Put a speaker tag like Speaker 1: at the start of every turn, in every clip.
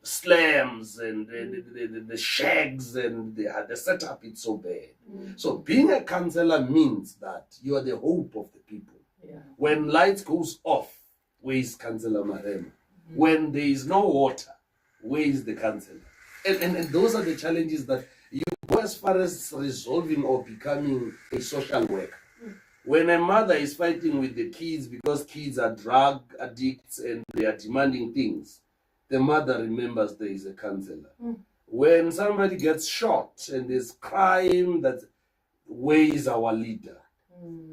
Speaker 1: slams and the shags and the setup, it's so bad. So being a councillor means that you are the hope of the people.
Speaker 2: Yeah.
Speaker 1: When lights goes off, where is Councillor Marema? When there is no water, where is the councillor? And those are the challenges that you go as far as resolving or becoming a social worker. When a mother is fighting with the kids because kids are drug addicts and they are demanding things, the mother remembers there is a councillor. When somebody gets shot and there's crime, where is our leader?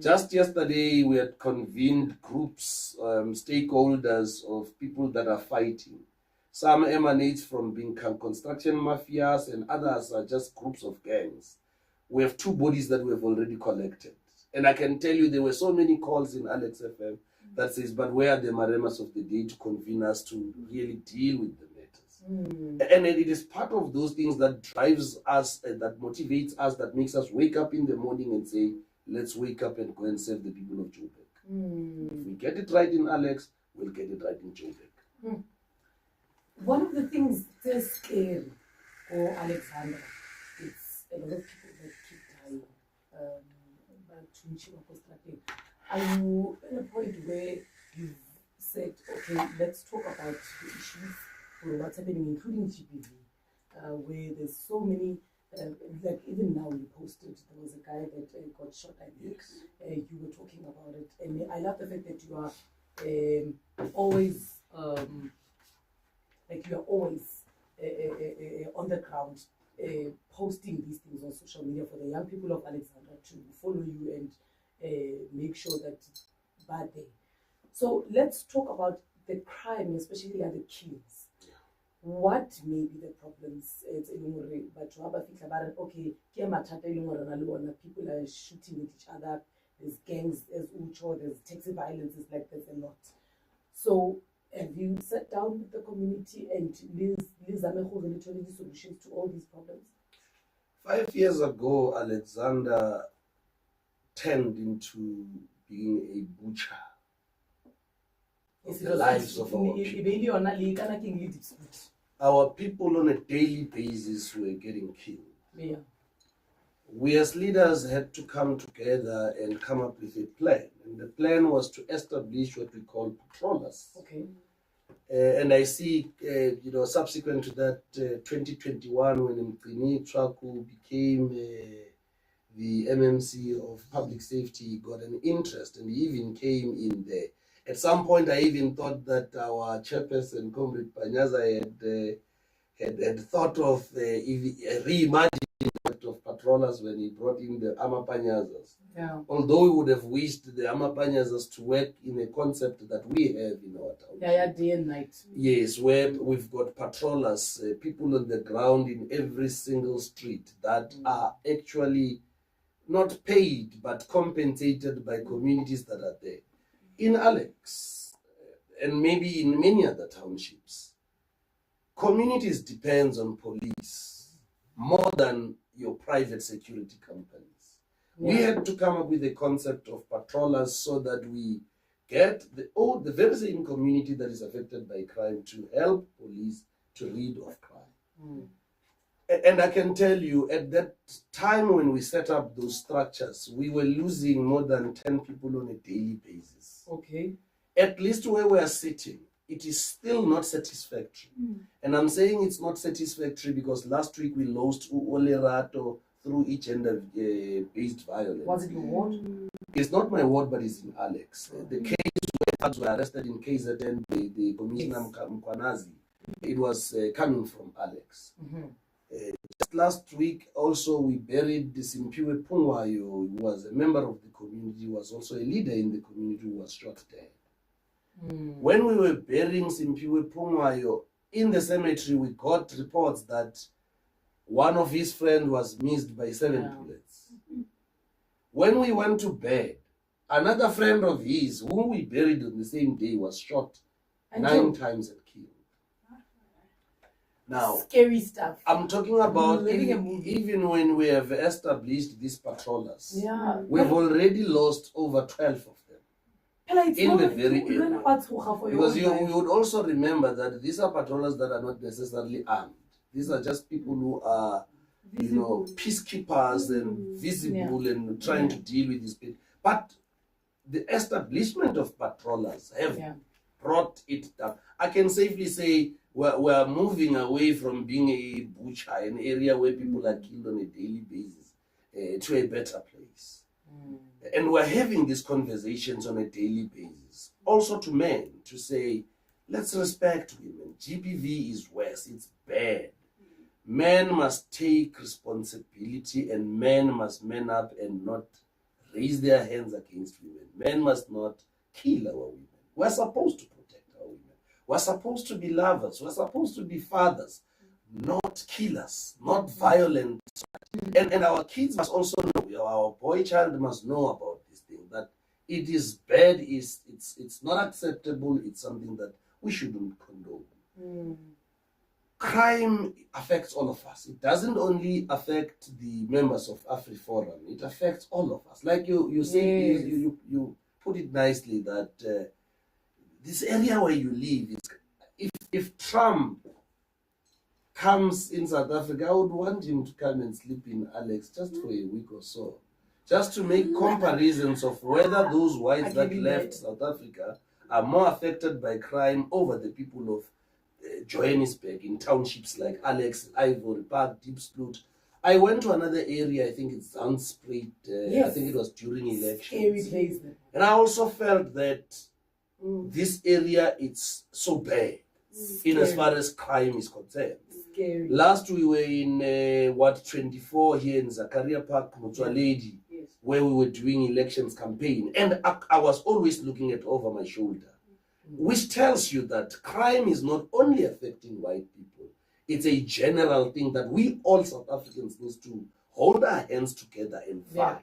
Speaker 1: Just yesterday, we had convened groups, stakeholders of people that are fighting. Some emanate from being construction mafias and others are just groups of gangs. We have 2 bodies that we have already collected. And I can tell you there were so many calls in Alex FM that says, but where are the Maremas of the day to convene us to really deal with the matters? And it is part of those things that drives us, that motivates us, that makes us wake up in the morning and say, let's wake up and go and serve the people of Joburg. If we get it right in Alex, we'll get it right in Joburg.
Speaker 2: One of the things that's scary for Alexander, it's a lot of people that keep dying. Are you in a point where you've said, okay, let's talk about the issues or what's happening, including GBV, where there's so many, like even now you posted, there was a guy that got shot, I think. Yes. You were talking about it. And I love the fact that you are always, on the ground, posting these things on social media for the young people of Alexandra to follow you and make sure that bad day. So let's talk about the crime, especially the killings. What may be the problems? It's okay, people are shooting at each other, there's gangs, there's ucho, there's taxi violence, there's a lot. So have you sat down with the community and really solutions to all these problems?
Speaker 1: 5 years ago, Alexander turned into being a butcher of the lives of our people. Our people on a daily basis were getting killed.
Speaker 2: Yeah.
Speaker 1: We as leaders had to come together and come up with a plan. And the plan was to establish what we call patrollers.
Speaker 2: Okay.
Speaker 1: And I see, subsequent to that, 2021, when Mqini Traku became the MMC of public safety, he got an interest and he even came in there. At some point, I even thought that our chairperson, Comrade Panyaza, had thought of reimagining of patrollers when he brought in the Amapanyazas.
Speaker 2: Yeah.
Speaker 1: Although we would have wished the Amapanyazas to work in a concept that we have in our town.
Speaker 2: Yeah, day and night.
Speaker 1: Yes, where we've got patrollers, people on the ground in every single street that are actually not paid but compensated by communities that are there. In Alex, and maybe in many other townships, communities depends on police more than your private security companies. Yeah. We had to come up with a concept of patrollers so that we get the very same community that is affected by crime to help police to rid of crime. And I can tell you, at that time when we set up those structures, we were losing more than 10 people on a daily basis.
Speaker 2: Okay.
Speaker 1: At least where we are sitting, it is still not satisfactory. And I'm saying it's not satisfactory because last week we lost Olerato through each gender-based violence.
Speaker 2: Was it your ward?
Speaker 1: It's not my ward, but it's in Alex. The case where thugs were arrested in KZN, the Commissioner Mkwanazi, it was coming from Alex. Just last week, also, we buried Simpiwe Pungwayo, who was a member of the community, was also a leader in the community, who was shot dead. When we were burying Simpiwe Pungwayo in the cemetery, we got reports that one of his friends was missed by 7 bullets. When we went to bed, another friend of his, whom we buried on the same day, was shot 9 times and killed. Now,
Speaker 2: scary stuff.
Speaker 1: I'm talking about even when we have established these patrollers, we've already lost over 12 of them. in the very area. Because you
Speaker 2: you
Speaker 1: would also remember that these are patrollers that are not necessarily armed. These are just people who are, peacekeepers and visible and trying to deal with these people. But the establishment of patrollers have brought it down. I can safely say we're moving away from being a butcher, an area where people are killed on a daily basis, to a better place. And we're having these conversations on a daily basis. Also to men, to say, let's respect women. GBV is worse, it's bad. Men must take responsibility and men must man up and not raise their hands against women. Men must not kill our women. We're supposed to protect our women. We're supposed to be lovers. We're supposed to be fathers, not killers, not violent. And our kids must also know, our boy child must know about this thing, that it is bad, it's not acceptable, it's something that we shouldn't condone. Crime affects all of us. It doesn't only affect the members of AfriForum, it affects all of us. Like you say, you put it nicely that this area where you live, if Trump comes in South Africa, I would want him to come and sleep in Alex just for a week or so, just to make comparisons of whether those whites that left South Africa are more affected by crime over the people of Johannesburg in townships like Alex, Ivory Park, Diepsloot. I went to another area, I think it's Zandspruit, I think it was during elections. And I also felt that this area, it's so bad in as far as crime is concerned.
Speaker 2: Scary.
Speaker 1: Last we were in 24 here in Zakaria Park, Motsoaledi, where we were doing elections campaign. And I was always looking at over my shoulder, which tells you that crime is not only affecting white people, it's a general thing that we all South Africans need to hold our hands together and fight.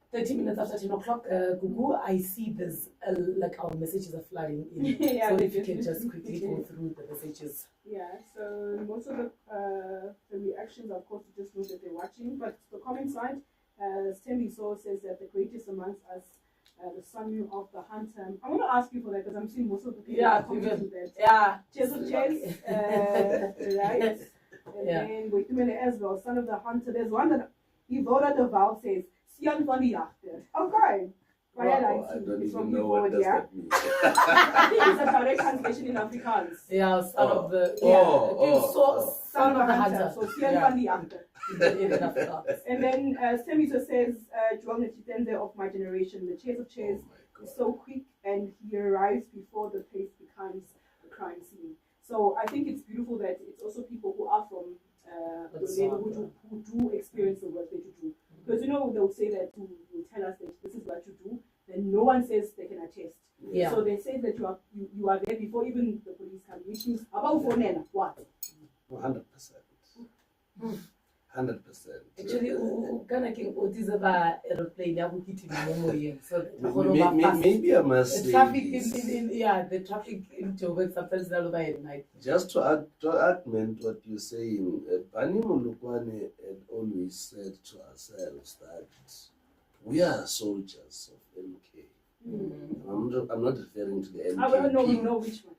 Speaker 2: 30 minutes after 10 o'clock, Gugu, I see there's like our messages are flooding in.
Speaker 3: Yeah,
Speaker 2: so if you can just quickly go through the messages.
Speaker 3: Yeah, so most of the reactions, of course, you just know that they're watching. But the comment side, Stembi So says that the greatest amongst us, the son of the hunter. I want to ask you for that because I'm seeing most of the people commenting that.
Speaker 2: Yeah.
Speaker 3: Chess of chess, right? And then wait a minute as well, son of the hunter. There's one that Ivora de Val says, Sian van die Jachter. Okay.
Speaker 1: Wow, I don't even know what does that mean.
Speaker 3: I think it's a direct translation in Afrikaans.
Speaker 2: Yeah, son of the
Speaker 3: Son of the hunter. So Sian van die Jachter. And then Semiso says, Joel Netitende of my generation, the chairs of chairs is so quick and he arrives before the place becomes a crime scene. So I think it's beautiful that it's also people who are from the neighborhood who do experience the work that you do. Because they'll say that you tell us that this is what you do, then no one says they can attest.
Speaker 2: Yeah.
Speaker 3: So they say that you are there before even the police come, which means about for Nena, what?
Speaker 1: 100%. 100%.
Speaker 2: Actually, kana king otiza ba aeroplane ya go kitima mo moyeng. So
Speaker 1: maybe I must say
Speaker 2: the traffic the traffic in Joburg sometimes not over at night.
Speaker 1: Just to augment what you're saying, Pani Molokwane had always said to ourselves that we are soldiers of MK. I'm not referring to the MK.
Speaker 3: I don't know which one.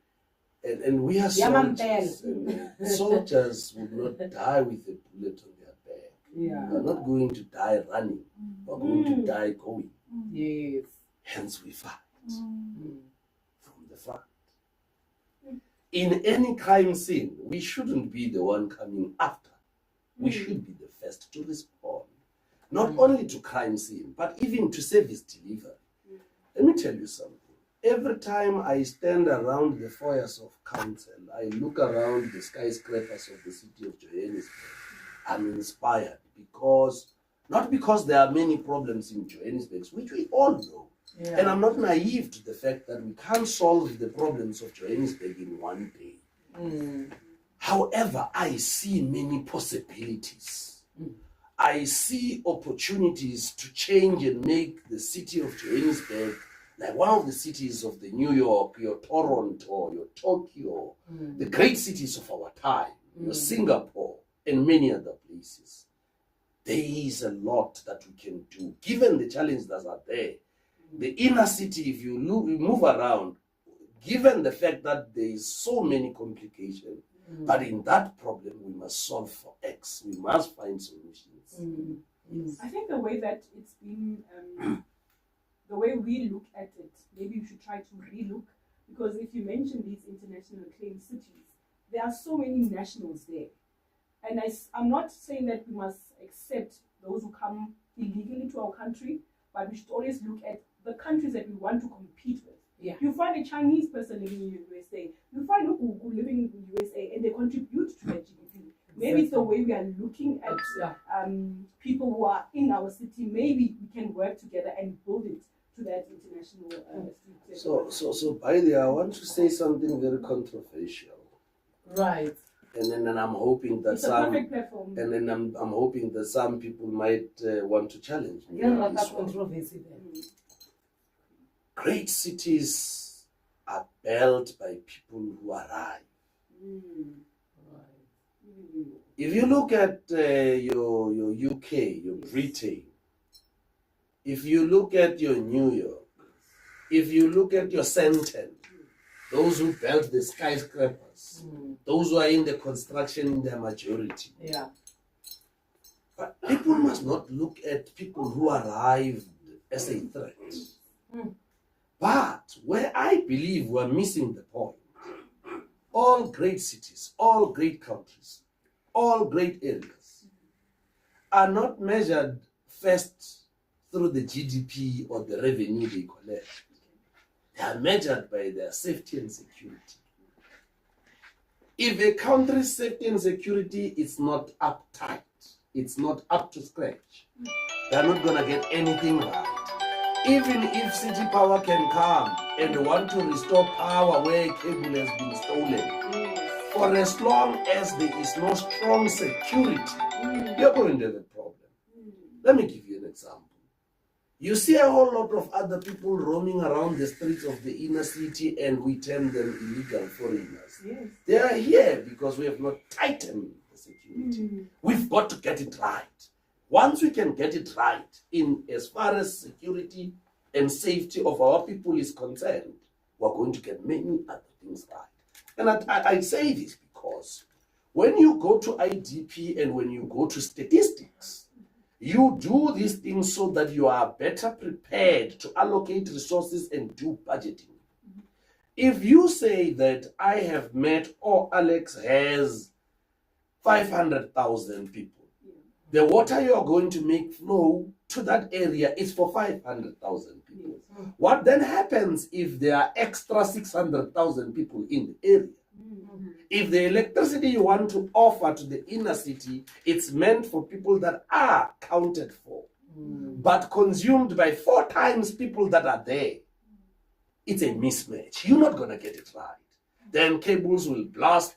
Speaker 1: And we are soldiers. And soldiers would not die with a bullet on their back.
Speaker 2: Yeah.
Speaker 1: We're not going to die running. We're going to die going.
Speaker 2: Yes.
Speaker 1: Hence we fight from the front. In any crime scene, we shouldn't be the one coming after. We should be the first to respond. Not only to crime scene, but even to service delivery. Let me tell you something. Every time I stand around the foyers of council, I look around the skyscrapers of the city of Johannesburg, I'm inspired not because there are many problems in Johannesburg, which we all know. Yeah. And I'm not naive to the fact that we can't solve the problems of Johannesburg in one day. However, I see many possibilities. I see opportunities to change and make the city of Johannesburg like one of the cities of the New York, your Toronto, your Tokyo, the great cities of our time, your Singapore, and many other places. There is a lot that we can do, given the challenges that are there. The inner city, if you move around, given the fact that there is so many complications, but in that problem we must solve for X. We must find solutions.
Speaker 3: I think the way that it's been, the way we look at it, maybe we should try to relook, because if you mention these international acclaimed cities, there are so many nationals there. And I'm not saying that we must accept those who come illegally to our country, but we should always look at the countries that we want to compete with.
Speaker 2: Yeah.
Speaker 3: You find a Chinese person living in the USA, you find a Ugu living in the USA, and they contribute to the GDP. Maybe it's the way we are looking at people who are in our city. Maybe we can work together and build it to that international street.
Speaker 1: So by the way, I want to say something very controversial.
Speaker 2: Right.
Speaker 1: And then I'm hoping that
Speaker 3: It's a perfect platform.
Speaker 1: and then I'm hoping that some people might want to challenge me.
Speaker 2: Yeah,
Speaker 1: on
Speaker 2: that's
Speaker 1: this one.
Speaker 2: controversy there.
Speaker 1: Great cities are built by people who arrive. If you look at your UK, your Britain, if you look at your New York, if you look at your Centennial, those who built the skyscrapers, those who are in the construction in their majority.
Speaker 2: Yeah.
Speaker 1: But people must not look at people who arrived as a threat. But where I believe we're missing the point, all great cities, all great countries, all great areas are not measured first through the GDP or the revenue they collect. They are measured by their safety and security. If a country's safety and security is not uptight, it's not up to scratch, they're not going to get anything right. Even if city power can come and want to restore power where a cable has been stolen, for as long as there is no strong security, you're going to have a problem. Let me give you an example. You see a whole lot of other people roaming around the streets of the inner city, and we term them illegal foreigners.
Speaker 3: Yes.
Speaker 1: They are here because we have not tightened the security. We've got to get it right. Once we can get it right, in as far as security and safety of our people is concerned, we're going to get many other things right. And I say this because when you go to IDP and when you go to statistics, you do these things so that you are better prepared to allocate resources and do budgeting. If you say that I have met or Alex has 500,000 people, the water you are going to make flow to that area is for 500,000 people. What then happens if there are extra 600,000 people in the area? If the electricity you want to offer to the inner city, it's meant for people that are counted for, but consumed by 4 times people that are there, it's a mismatch. You're not going to get it right. Then cables will blast.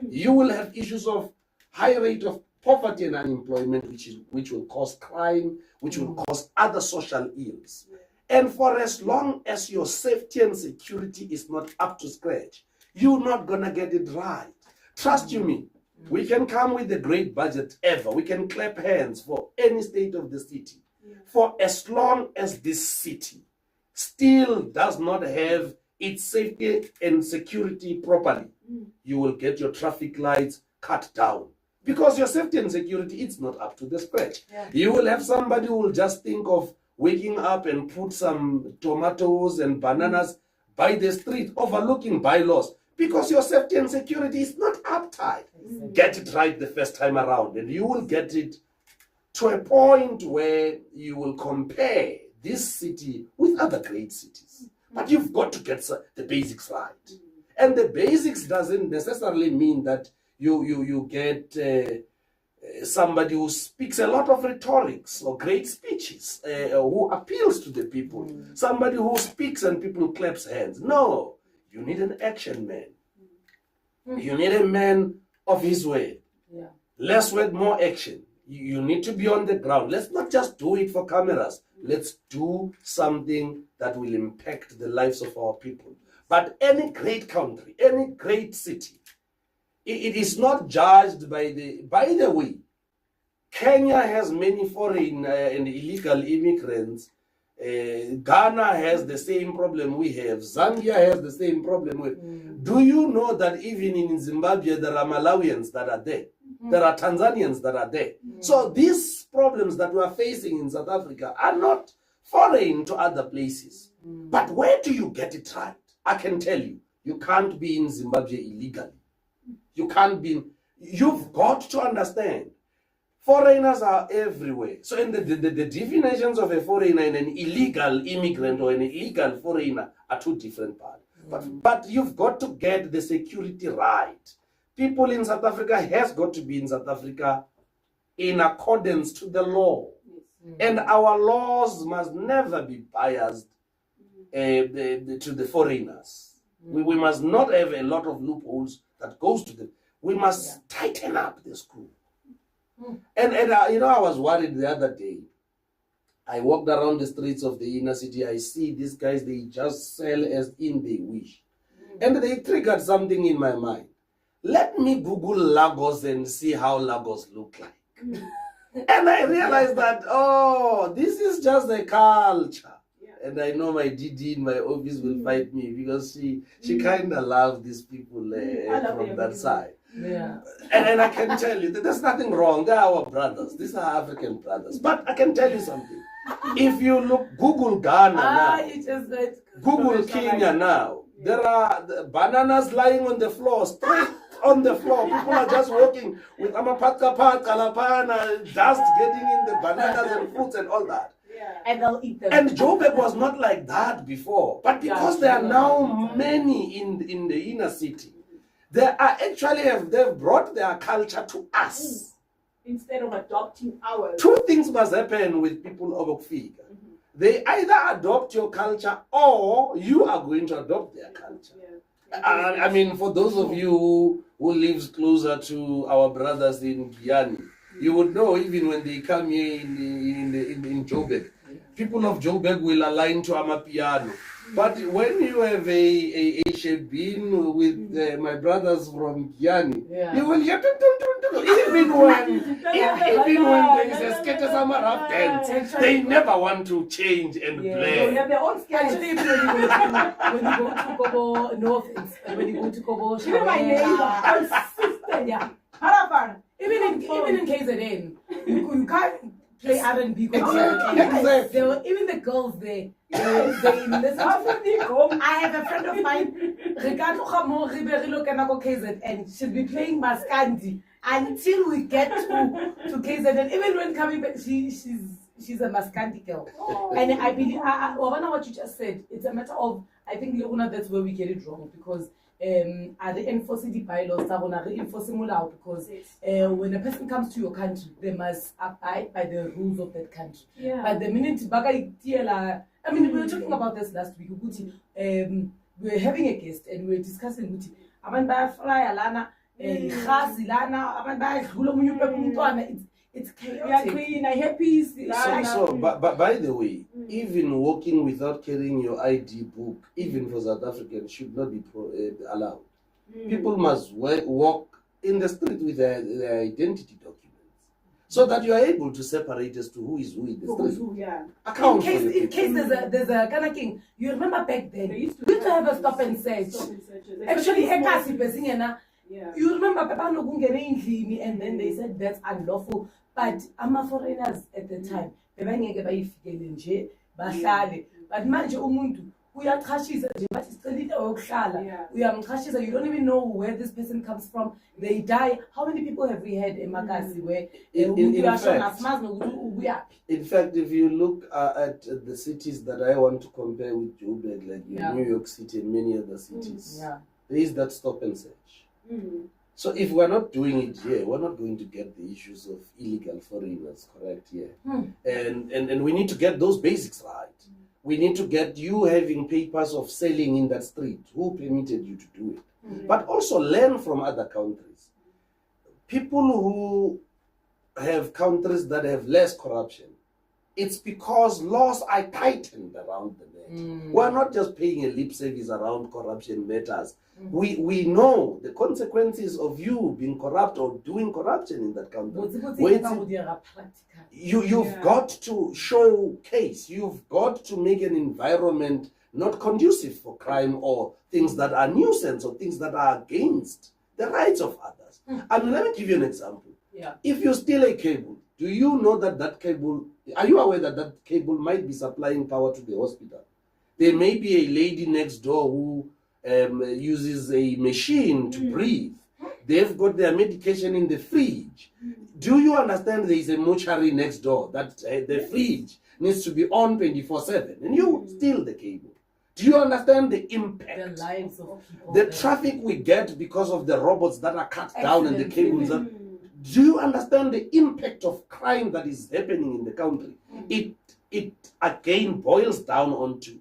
Speaker 1: You will have issues of high rate of poverty and unemployment, which will cause crime, which will cause other social ills. And for as long as your safety and security is not up to scratch, you're not going to get it right. Trust you me, we can come with a great budget ever. We can clap hands for any state of the city. For as long as this city still does not have its safety and security properly, you will get your traffic lights cut down. Because your safety and security, it's not up to the scratch. You will have somebody who will just think of waking up and put some tomatoes and bananas by the street, overlooking bylaws, because your safety and security is not uptight. Get it right the first time around, and you will get it to a point where you will compare this city with other great cities. But you've got to get the basics right. And the basics doesn't necessarily mean that you get somebody who speaks a lot of rhetorics or great speeches, who appeals to the people, somebody who speaks and people claps hands. No, you need an action man. You need a man of his word. Less word, more action. You need to be on the ground. Let's not just do it for cameras. Let's do something that will impact the lives of our people. But any great country, any great city, it is not judged by the way, Kenya has many foreign and illegal immigrants Ghana has the same problem we have. Zambia has the same problem with. Do you know that even in Zimbabwe there are Malawians that are there? There are Tanzanians that are there. So these problems that we are facing in South Africa are not foreign to other places. But where do you get it right? I can tell you, you can't be in Zimbabwe illegally. You can't be. You've got to understand. Foreigners are everywhere. So in the definitions of a foreigner and an illegal immigrant or an illegal foreigner are two different parts. But you've got to get the security right. People in South Africa has got to be in South Africa in accordance to the law. And our laws must never be biased to the foreigners. We must not have a lot of loopholes that goes to them. We must tighten up the screw. And you know, I was worried the other day. I walked around the streets of the inner city. I see these guys, they just sell as in they wish. And they triggered something in my mind. Let me Google Lagos and see how Lagos look like. And I realized that, oh, this is just a culture. And I know my DD in my office will fight me because she kind of loves these people from that side.
Speaker 2: Yeah.
Speaker 1: And I can tell you that there's nothing wrong. They're our brothers. These are African brothers. But I can tell you something. If you Google Ghana now, Google Kenya now, there are bananas lying on the floor, straight on the floor. People are just walking with amapaka, kalapana, dust getting in the bananas and fruits and all that.
Speaker 2: And they'll eat them.
Speaker 1: And Joburg was not like that before. But because there are now many in the inner city, they are actually they've brought their culture to us.
Speaker 3: Instead of adopting ours.
Speaker 1: Two things must happen with people of Okfika. They either adopt your culture or you are going to adopt their culture. I mean, for those of you who lives closer to our brothers in Guyana, you would know even when they come here in Joburg, people of Joburg will align to Amapiano. But when you have a Shebin with my brothers from Guyana, you will hear even when there is a Skete Samaraf dance, they never want to change and play.
Speaker 2: They have their own sketch. Actually, when you go to Kobo, no offense, when you go to Kobo,
Speaker 3: even my neighbor,
Speaker 2: yeah.
Speaker 3: Harafan.
Speaker 2: Even in KZN, you can't play R&B.
Speaker 1: Exactly.
Speaker 2: Even the girls there, they listen to. I have a friend of mine, Ricardo Khamo Ribeiro Kanako KZN. She'll be playing Maskandi until we get to KZN. Even when coming back, she's a Maskandi girl. And I believe, what you just said, it's a matter of, I think, that's where we get it wrong, because are they enforcing the bylaws? Are they enforcing mulao? Because when a person comes to your country, they must abide by the rules of that country. But the minute I mean, we were talking about this last week. We were having a guest and we were discussing it's chaotic.
Speaker 1: So, but by the way, even walking without carrying your ID book, even for South Africans, should not be allowed. People must walk in the street with their identity documents, so that you are able to separate as to who is who in the street. Account
Speaker 2: in case there's a kind of king. You remember back then, we used to have a stop and search. Actually, you remember and then they said that's unlawful. But ama-foreigners at the time, but manje umuntu uyaqhashisa nje bathi sicela into yokuhlala uyamqhashisa, you don't even know where this person comes from, they die. How many people have we had emakasi where
Speaker 1: in fact, if you look at the cities that I want to compare with Joburg, like New York City and many other cities, there is that stop and search. So if we're not doing it here, we're not going to get the issues of illegal foreigners correct here. And we need to get those basics right. We need to get you having papers of selling in that street. Who permitted you to do it? But also learn from other countries. People who have countries that have less corruption, It's because laws are tightened around the net. We're not just paying a lip service around corruption matters. We know the consequences of you being corrupt or doing corruption in that country. You've got to showcase, you've got to make an environment not conducive for crime or things that are nuisance or things that are against the rights of others. And let me give you an example. If you steal a cable, do you know that cable, are you aware that cable might be supplying power to the hospital? There may be a lady next door who uses a machine to breathe. They've got their medication in the fridge. Do you understand there is a mortuary next door that the fridge needs to be on 24/7 and you steal the cable? Do you understand the impact?
Speaker 2: The lives of people.
Speaker 1: The traffic we get because of the robots that are cut down and the cables that... Do you understand the impact of crime that is happening in the country? It again boils down onto,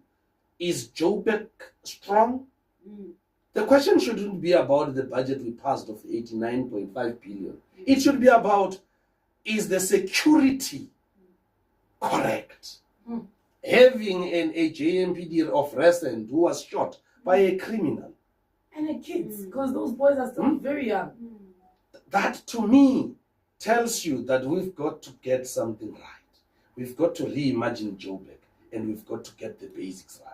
Speaker 1: is Joburg strong? The question shouldn't be about the budget we passed of 89.5 billion. It should be about, is the security correct? Having a JMPD of recent who was shot by a criminal.
Speaker 2: And the kids, because those boys are still very young.
Speaker 1: That to me tells you that we've got to get something right. We've got to reimagine Joburg and we've got to get the basics right.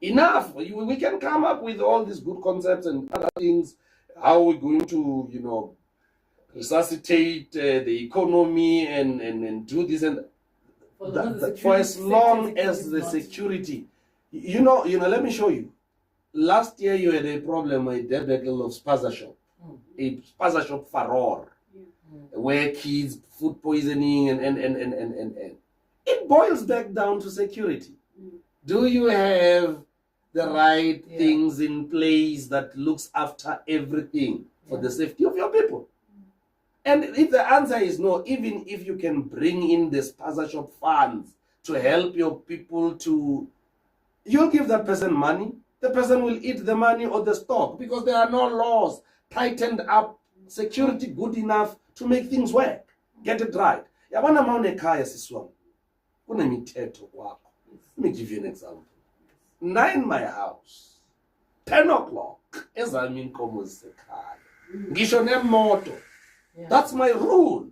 Speaker 1: Enough. We can come up with all these good concepts and other things. How we're going to, resuscitate the economy and do this and for as long as the security. Let me show you. Last year you had a problem with the debacle of Spaza Shop. A Spaza Shop furor. Where kids, food poisoning and it boils back down to security. Do you have the right things in place that looks after everything for the safety of your people? And if the answer is no, even if you can bring in the Spaza Shop funds to help your people you'll give that person money, the person will eat the money or the stock because there are no laws tightened up, security good enough to make things work. Get it right. Let me give you an example. 9 my house, 10 o'clock, that's my rule.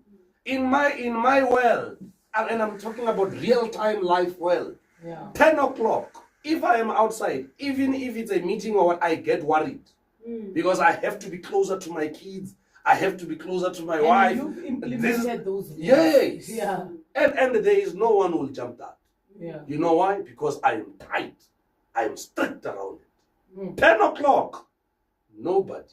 Speaker 1: In my world, and I'm talking about real-time life world, 10 o'clock, if I am outside, even if it's a meeting or what, I get worried. Because I have to be closer to my kids. I have to be closer to my wife.
Speaker 2: You've implemented those rules.
Speaker 1: Yes.
Speaker 2: Yeah.
Speaker 1: And there is no one who will jump that.
Speaker 2: Yeah.
Speaker 1: You know why? Because I am tight. I am strict around it. 10 o'clock, nobody.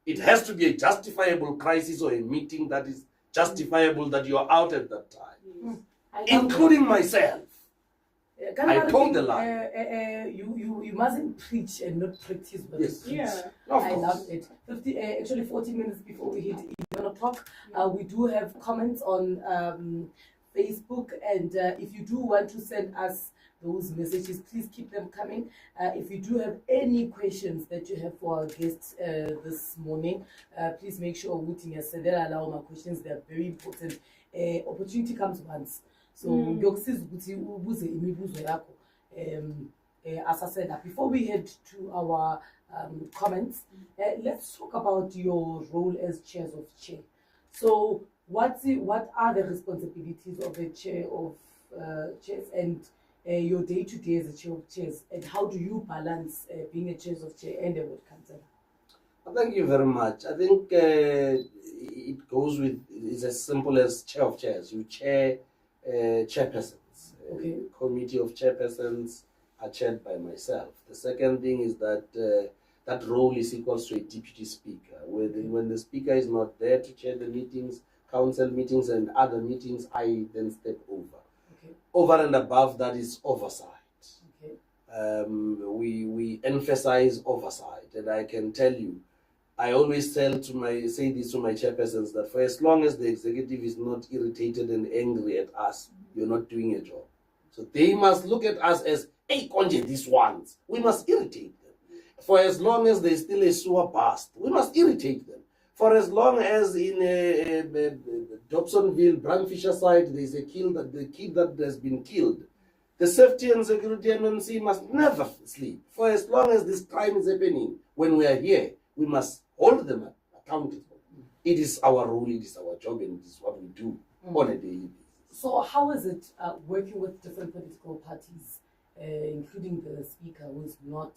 Speaker 1: It has to be a justifiable crisis or a meeting that is justifiable that you are out at that time. Including myself. I told the lie.
Speaker 2: You mustn't preach and not practice what you preach.
Speaker 3: Yeah.
Speaker 2: I love it. 40 minutes before we hit 11 o'clock, we do have comments on Facebook, and if you do want to send us those messages, please keep them coming. If you do have any questions that you have for our guests this morning, please make sure they'll allow my questions. They're very important. Opportunity comes once. So as I said, before we head to our comments, let's talk about your role as chairs of chair. So what are the responsibilities of a chair of chairs and your day-to-day as a chair of chairs, and how do you balance being a chair of chair and a ward councillor?
Speaker 1: Thank you very much. I think it goes with, it's as simple as chair of chairs. You chair chairpersons.
Speaker 2: Okay.
Speaker 1: Committee of chairpersons are chaired by myself. The second thing is that that role is equal to a deputy speaker. When the speaker is not there to chair the meetings, council meetings and other meetings, I then step over.
Speaker 2: Okay.
Speaker 1: Over and above that is oversight.
Speaker 2: Okay.
Speaker 1: We emphasize oversight, and I can tell you, I always say this to my chairpersons, that for as long as the executive is not irritated and angry at us, you're not doing a job. So they must look at us as, hey, Konje, these ones. We must irritate them. For as long as there's still a sewer bust, we must irritate them. For as long as in Dobsonville, Brandfisher side, there's a kid that has been killed, the safety and security MMC must never sleep. For as long as this crime is happening, when we are here, we must hold them accountable. It is our role, it is our job, and it is what we do on a daily basis.
Speaker 2: So how is it working with different political parties, including the speaker, who is not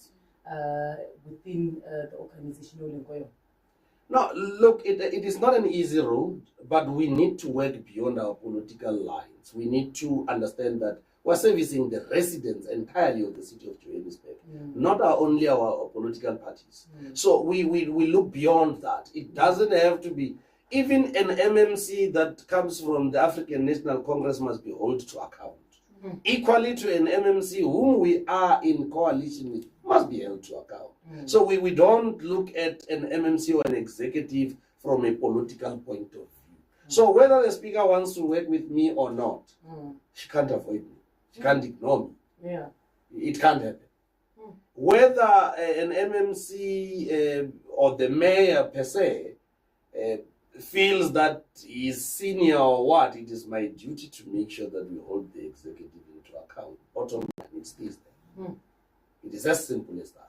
Speaker 2: within the organization?
Speaker 1: No, look, it is not an easy road, but we need to work beyond our political lines. We need to understand that we're servicing the residents entirely of the city of Johannesburg, not only our political parties. So we look beyond that. It doesn't have to be, even an MMC that comes from the African National Congress must be held to account. Equally to an MMC whom we are in coalition with must be held to account. So we don't look at an MMC or an executive from a political point of view. So whether the speaker wants to work with me or not, she can't avoid me. She can't ignore me.
Speaker 2: Yeah.
Speaker 1: It can't happen. Whether an MMC or the mayor per se feels that he's senior or what, it is my duty to make sure that we hold the executive into account. Bottom line, it stays there. It is as simple as that.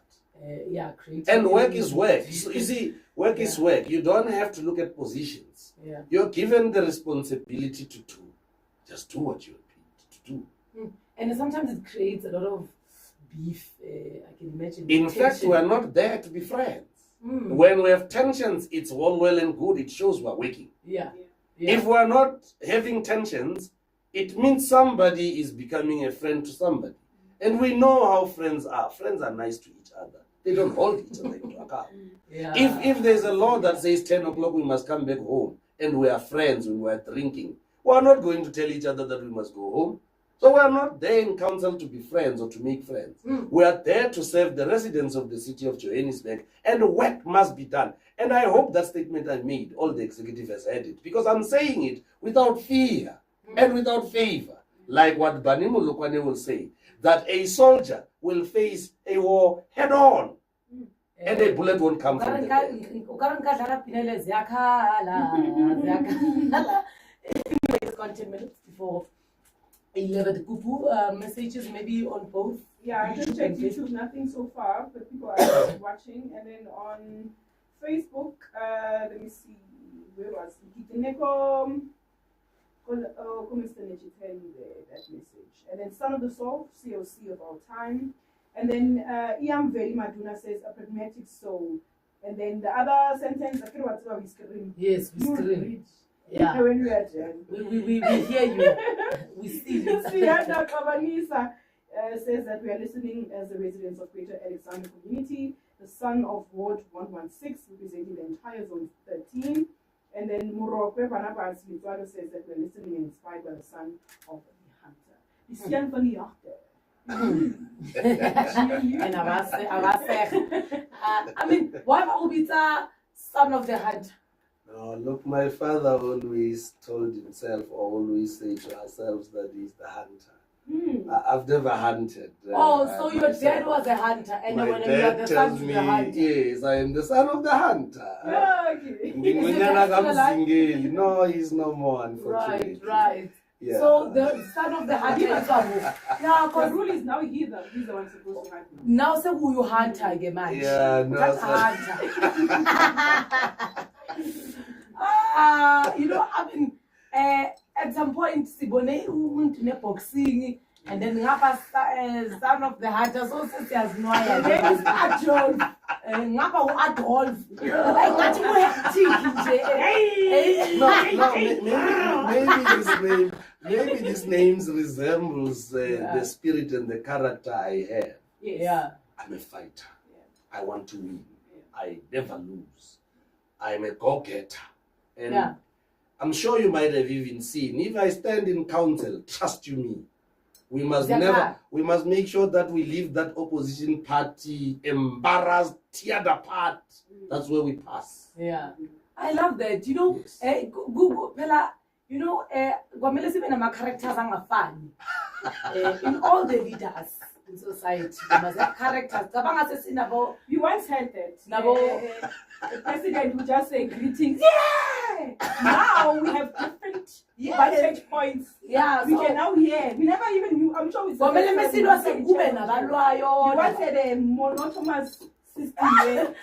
Speaker 1: And work is work. So you see, work is work. You don't have to look at positions. You're given the responsibility to do. Just do what you're paid to do.
Speaker 2: And sometimes it creates a lot of beef, I can imagine.
Speaker 1: In fact, we are not there to be friends. When we have tensions, it's all well and good. It shows we're working. If we're not having tensions, it means somebody is becoming a friend to somebody. And we know how friends are. Friends are nice to each other. They don't hold each other into account. If there's a law that says 10 o'clock we must come back home, and we are friends when we are drinking, we are not going to tell each other that we must go home. So we are not there in council to be friends or to make friends. We are there to serve the residents of the city of Johannesburg, and work must be done. And I hope that statement I made, all the executive has heard it, because I'm saying it without fear and without favor. Like what Banimu Lukwane will say, that a soldier will face a war head on, and a bullet won't come from the back.
Speaker 2: It's gone 10 minutes before 11. Kupu, messages maybe on both.
Speaker 3: I just checked YouTube, nothing so far, but people are watching. And then on Facebook, let me see, where was it? That message. And then Son of the Soul, COC of our time. And then Iam Veri Maduna says, a pragmatic soul. And then the other sentence, we scream.
Speaker 2: Yes, we scream.
Speaker 3: When we are done.
Speaker 2: We hear you. We see you.
Speaker 3: Sianda Kabanisa says that we are listening as the residents of Greater Alexander Community, the son of Ward 116, representing the entire Zone 13. And then Murokwe Banabas Litwalo says that we're listening and inspired by the son of the hunter. The Sian van die Jagter.
Speaker 2: And I mean, why Ubita, son of the hunter?
Speaker 1: No, look, my father always told himself, or always say to ourselves, that he's the hunter. I've never hunted.
Speaker 2: So your dad was a hunter, and when you are the son of the hunter.
Speaker 1: Yes, I am the son of the hunter.
Speaker 3: Okay.
Speaker 1: No, he's no more, unfortunately.
Speaker 2: Right.
Speaker 1: Yeah.
Speaker 2: So the son of the hunter is
Speaker 3: because rule is now he's the one supposed to hunt.
Speaker 2: Now say who you hunter again, man.
Speaker 1: Yeah, no.
Speaker 2: That's hunter. I mean, at some point, Sibone went to boxing, and then ngapa son of the hunter, so says he has no idea. Then is Adolph. Ngapa Adolph. Like ngathi mo hectic.
Speaker 1: Maybe this name resembles the spirit and the character I have.
Speaker 2: Yeah.
Speaker 1: I'm a fighter. I want to win. I never lose. I'm a go-getter. And I'm sure you might have even seen, if I stand in council, trust you me, we must make sure that we leave that opposition party embarrassed, teared apart. That's where we pass.
Speaker 2: Yeah. I love that. Google, Pella, Guamela my characters are fun. In all the leaders, in society. They must have characters.
Speaker 3: We once had that. The president would just say greetings. Yeah! Now we have different vantage points.
Speaker 2: Yeah,
Speaker 3: we can now hear. We never even knew. I'm sure we said we once had a monotonous system.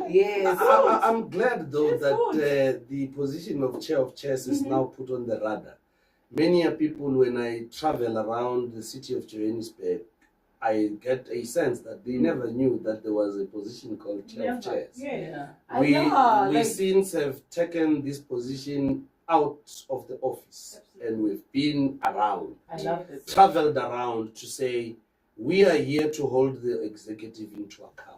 Speaker 2: Yes.
Speaker 1: I'm glad though that the position of chair of chairs is now put on the radar. Many people, when I travel around the city of Johannesburg, I get a sense that they never knew that there was a position called chair of chairs.
Speaker 2: Yeah.
Speaker 1: We since have taken this position out of the office. Absolutely. And we've been around, traveled around to say, we are here to hold the executive into account.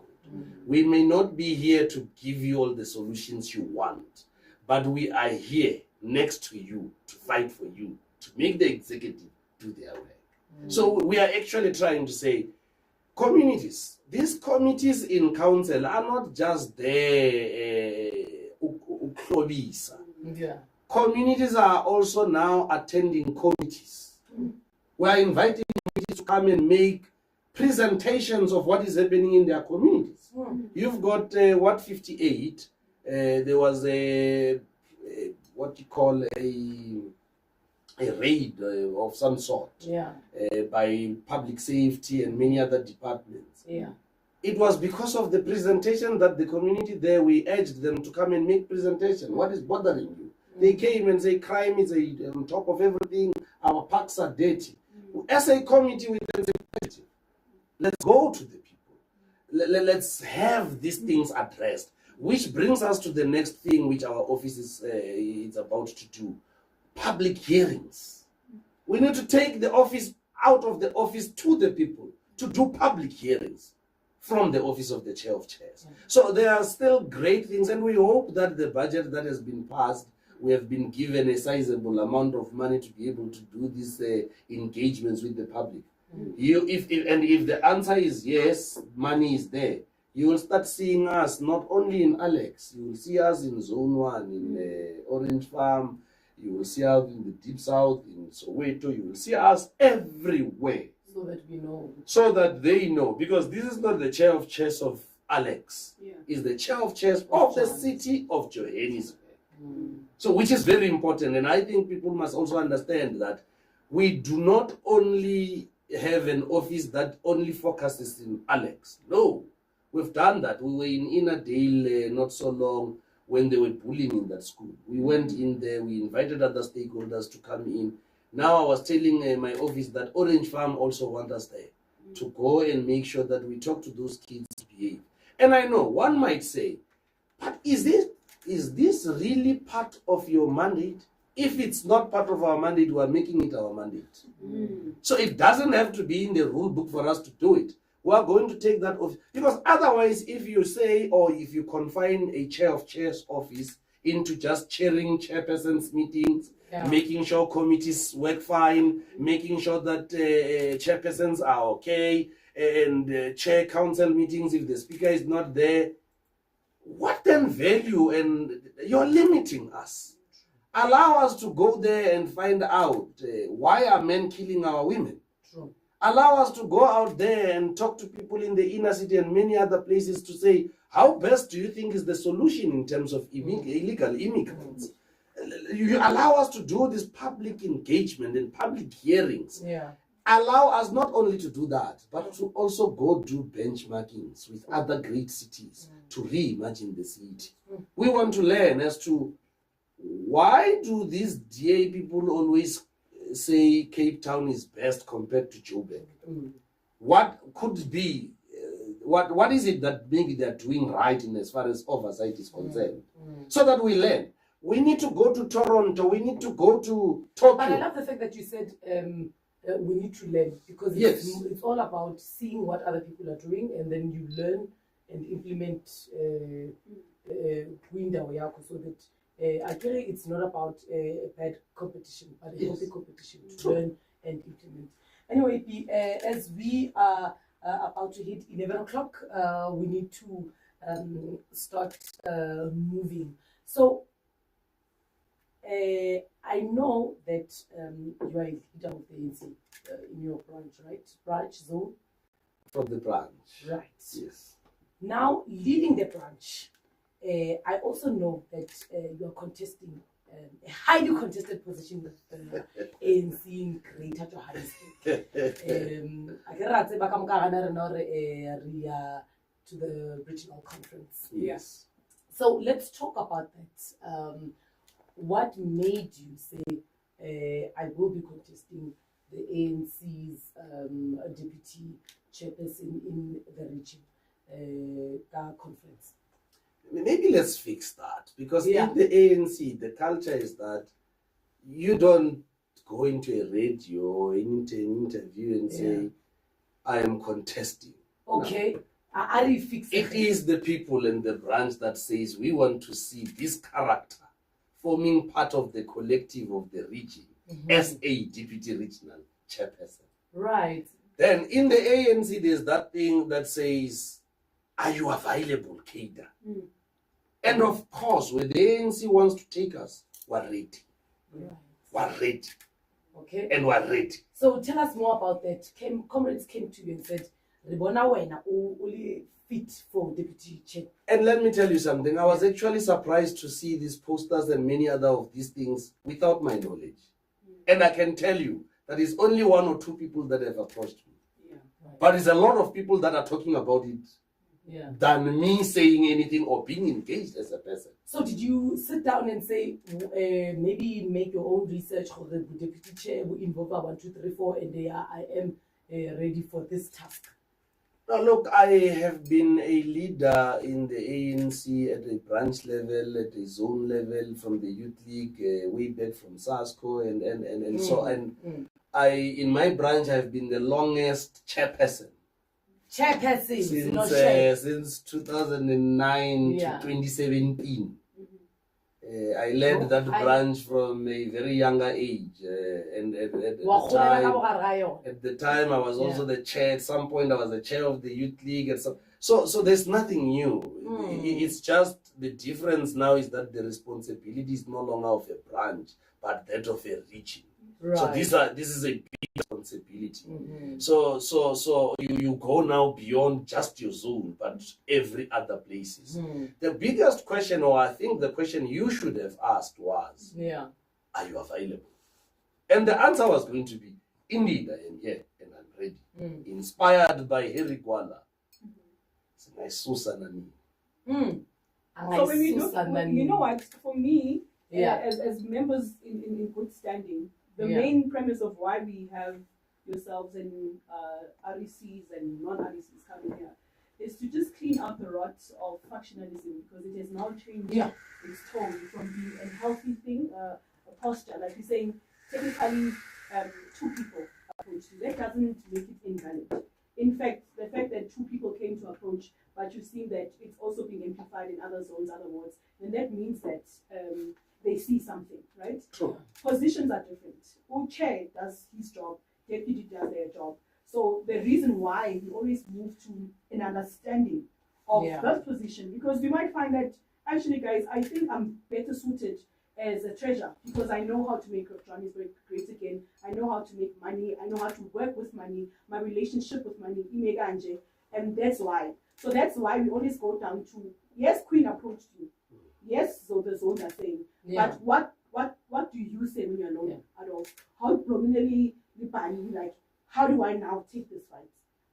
Speaker 1: We may not be here to give you all the solutions you want, but we are here next to you to fight for you, to make the executive do their work. So we are actually trying to say, communities, these committees in council are not just there. Communities are also now attending committees. We are inviting communities to come and make presentations of what is happening in their communities. You've got 58. There was what you call a raid of some sort by public safety and many other departments. It was because of the presentation that the community there, we urged them to come and make presentation. What is bothering you? They came and say crime is on top of everything. Our parks are dirty. As a committee, we then say, let's go to the people. Let's have these things addressed. Which brings us to the next thing which our office is about to do. Public hearings. We need to take the office out of the office to the people to do public hearings from the office of the chair of chairs. So there are still great things, and we hope that the budget that has been passed, we have been given a sizable amount of money to be able to do these engagements with the public. If the answer is yes, money is there, you will start seeing us not only in Alex, you will see us in Zone 1, in Orange Farm, you will see us in the Deep South, in Soweto, you will see us everywhere.
Speaker 2: So that we know. So
Speaker 1: that they know. Because this is not the chair of chairs of Alex. It's the chair of chairs of the city of Johannesburg. So which is very important. And I think people must also understand that we do not only have an office that only focuses in Alex. No. We've done that. We were in Innerdale not so long when they were bullying in that school. We went in there, we invited other stakeholders to come in. Now I was telling my office that Orange Farm also want us there to go and make sure that we talk to those kids to behave. And I know one might say, but is this really part of your mandate? If it's not part of our mandate, we are making it our mandate. So it doesn't have to be in the rule book for us to do it. We are going to take that off. Because otherwise, if you say, or if you confine a chair of chairs office into just chairing chairpersons' meetings, making sure committees work fine, making sure that chairpersons are okay, and chair council meetings if the speaker is not there, what then value? And you're limiting us. Allow us to go there and find out why are men killing our women.
Speaker 2: True.
Speaker 1: Allow us to go out there and talk to people in the inner city and many other places to say, how best do you think is the solution in terms of illegal immigrants? You allow us to do this public engagement and public hearings. Allow us not only to do that, but to also go do benchmarkings with other great cities to reimagine the city. We want to learn as to why do these DA people always say Cape Town is best compared to Joburg? What could be, what is it that maybe they're doing right in as far as oversight is concerned? So that we learn. We need to go to Toronto, we need to go to Tokyo.
Speaker 2: But I love the fact that you said we need to learn, because it's all about seeing what other people are doing, and then you learn and implement so that actually it's not about a bad competition, but a healthy competition to learn and implement. Anyway, as we are about to hit 11 o'clock, we need to start moving. So I know that you are a leader of the ANC in your branch, right? Branch zone.
Speaker 1: From the branch.
Speaker 2: Right.
Speaker 1: Yes.
Speaker 2: Now, leading the branch, I also know that you are contesting a highly contested position with the ANC in Greater Johannesburg. To the regional conference.
Speaker 1: Yes.
Speaker 2: So let's talk about that. What made you say, I will be contesting the ANC's deputy chairperson in the region conference?
Speaker 1: Maybe let's fix that, because in the ANC, the culture is that you don't go into a radio or into an interview and say, I am contesting.
Speaker 2: Okay. No. Are you fixing
Speaker 1: it? It is the people in the branch that says, we want to see this character forming part of the collective of the region as a deputy regional chairperson.
Speaker 2: Right.
Speaker 1: Then in the ANC, there's that thing that says, are you available, Cde? And of course, when the ANC wants to take us, we're ready.
Speaker 2: Right.
Speaker 1: We're ready.
Speaker 2: Okay.
Speaker 1: And we're ready.
Speaker 2: So tell us more about that. Comrades came to you and said, Ribona wena only fit for deputy chair.
Speaker 1: And let me tell you something. I was actually surprised to see these posters and many other of these things without my knowledge. And I can tell you that it's only one or two people that have approached me.
Speaker 2: Yeah. Right.
Speaker 1: But it's a lot of people that are talking about it than me saying anything or being engaged as a person.
Speaker 2: So did you sit down and say, maybe make your own research for the deputy chair who involve 1, 2, 3, 4, and I am ready for this task?
Speaker 1: Now, look, I have been a leader in the ANC at a branch level, at a zone level, from the Youth League, way back from SASCO, and I, in my branch, I've been the longest chairperson. Since 2009 to 2017. I led that branch from a very younger age, and at the time I was also the chair. At some point I was the chair of the Youth League, and so there's nothing new. It's just the difference now is that the responsibility is no longer of a branch, but that of a region. Right. So this is a big responsibility. So you go now beyond just your zone, but every other places. The biggest question, or I think the question you should have asked was, are you available? And the answer was going to be, indeed I am here and I'm ready. Inspired by Harry Gwala. It's a nice Susanani.
Speaker 3: So when we look, you know what, for me, as members in good standing, the main premise of why we have yourselves and RECs and non-RECs coming here is to just clean up the rot of factionalism, because it has now changed its tone from being a healthy thing, a posture, like you're saying, technically 2 people approach you. That doesn't make it invalid. In fact, the fact that 2 people came to approach, but you see that it's also being amplified in other zones, other wards, then that means that they see something, right?
Speaker 1: True.
Speaker 3: Positions are different. Chair does his job, deputy does their job. So the reason why we always move to an understanding of that position, because we might find that, actually guys, I think I'm better suited as a treasurer, because I know how to make Johannesburg great again. I know how to make money. I know how to work with money, my relationship with money, and that's why. So that's why we always go down to, yes, Queen approached you. Yes, so the zones are saying. But what do you say when you're alone at all? How prominently, like, how do I now take this fight?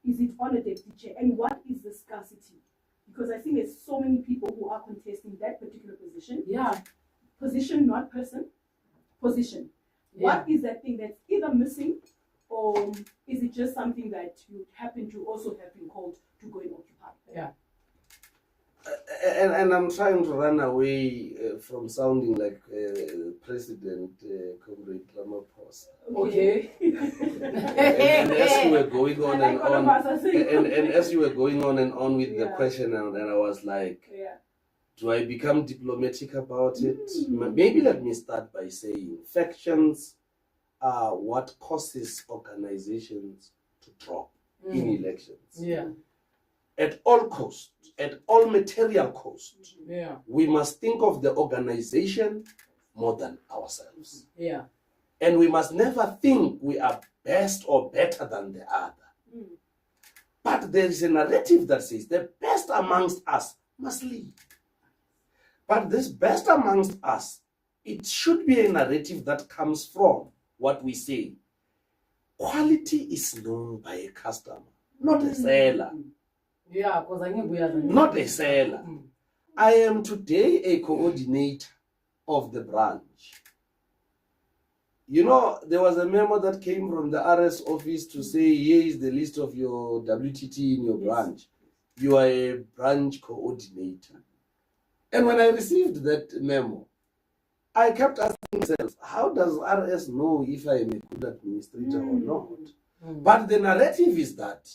Speaker 3: Is it on a deputy chair? And what is the scarcity? Because I think there's so many people who are contesting that particular position. Position, not person. Position. What is that thing that's either missing, or is it just something that you happen to also have been called to go and occupy?
Speaker 1: And I'm trying to run away from sounding like President Comrade Ramaphosa.
Speaker 2: Okay.
Speaker 1: and as you were going on and as you were going on with the question, and I was like, do I become diplomatic about it? Maybe let me start by saying factions are what causes organizations to drop in elections. At all cost, at all material cost, we must think of the organization more than ourselves.
Speaker 2: Yeah.
Speaker 1: And we must never think we are best or better than the other. But there is a narrative that says the best amongst us must lead. But this best amongst us, it should be a narrative that comes from what we say. Quality is known by a customer, not a seller.
Speaker 2: Yeah, because I think we are
Speaker 1: not a seller. I am today a coordinator of the branch. You know, there was a memo that came from the RS office to say, here is the list of your WTT in your branch. You are a branch coordinator. And when I received that memo, I kept asking myself, how does RS know if I am a good administrator or not? But the narrative is that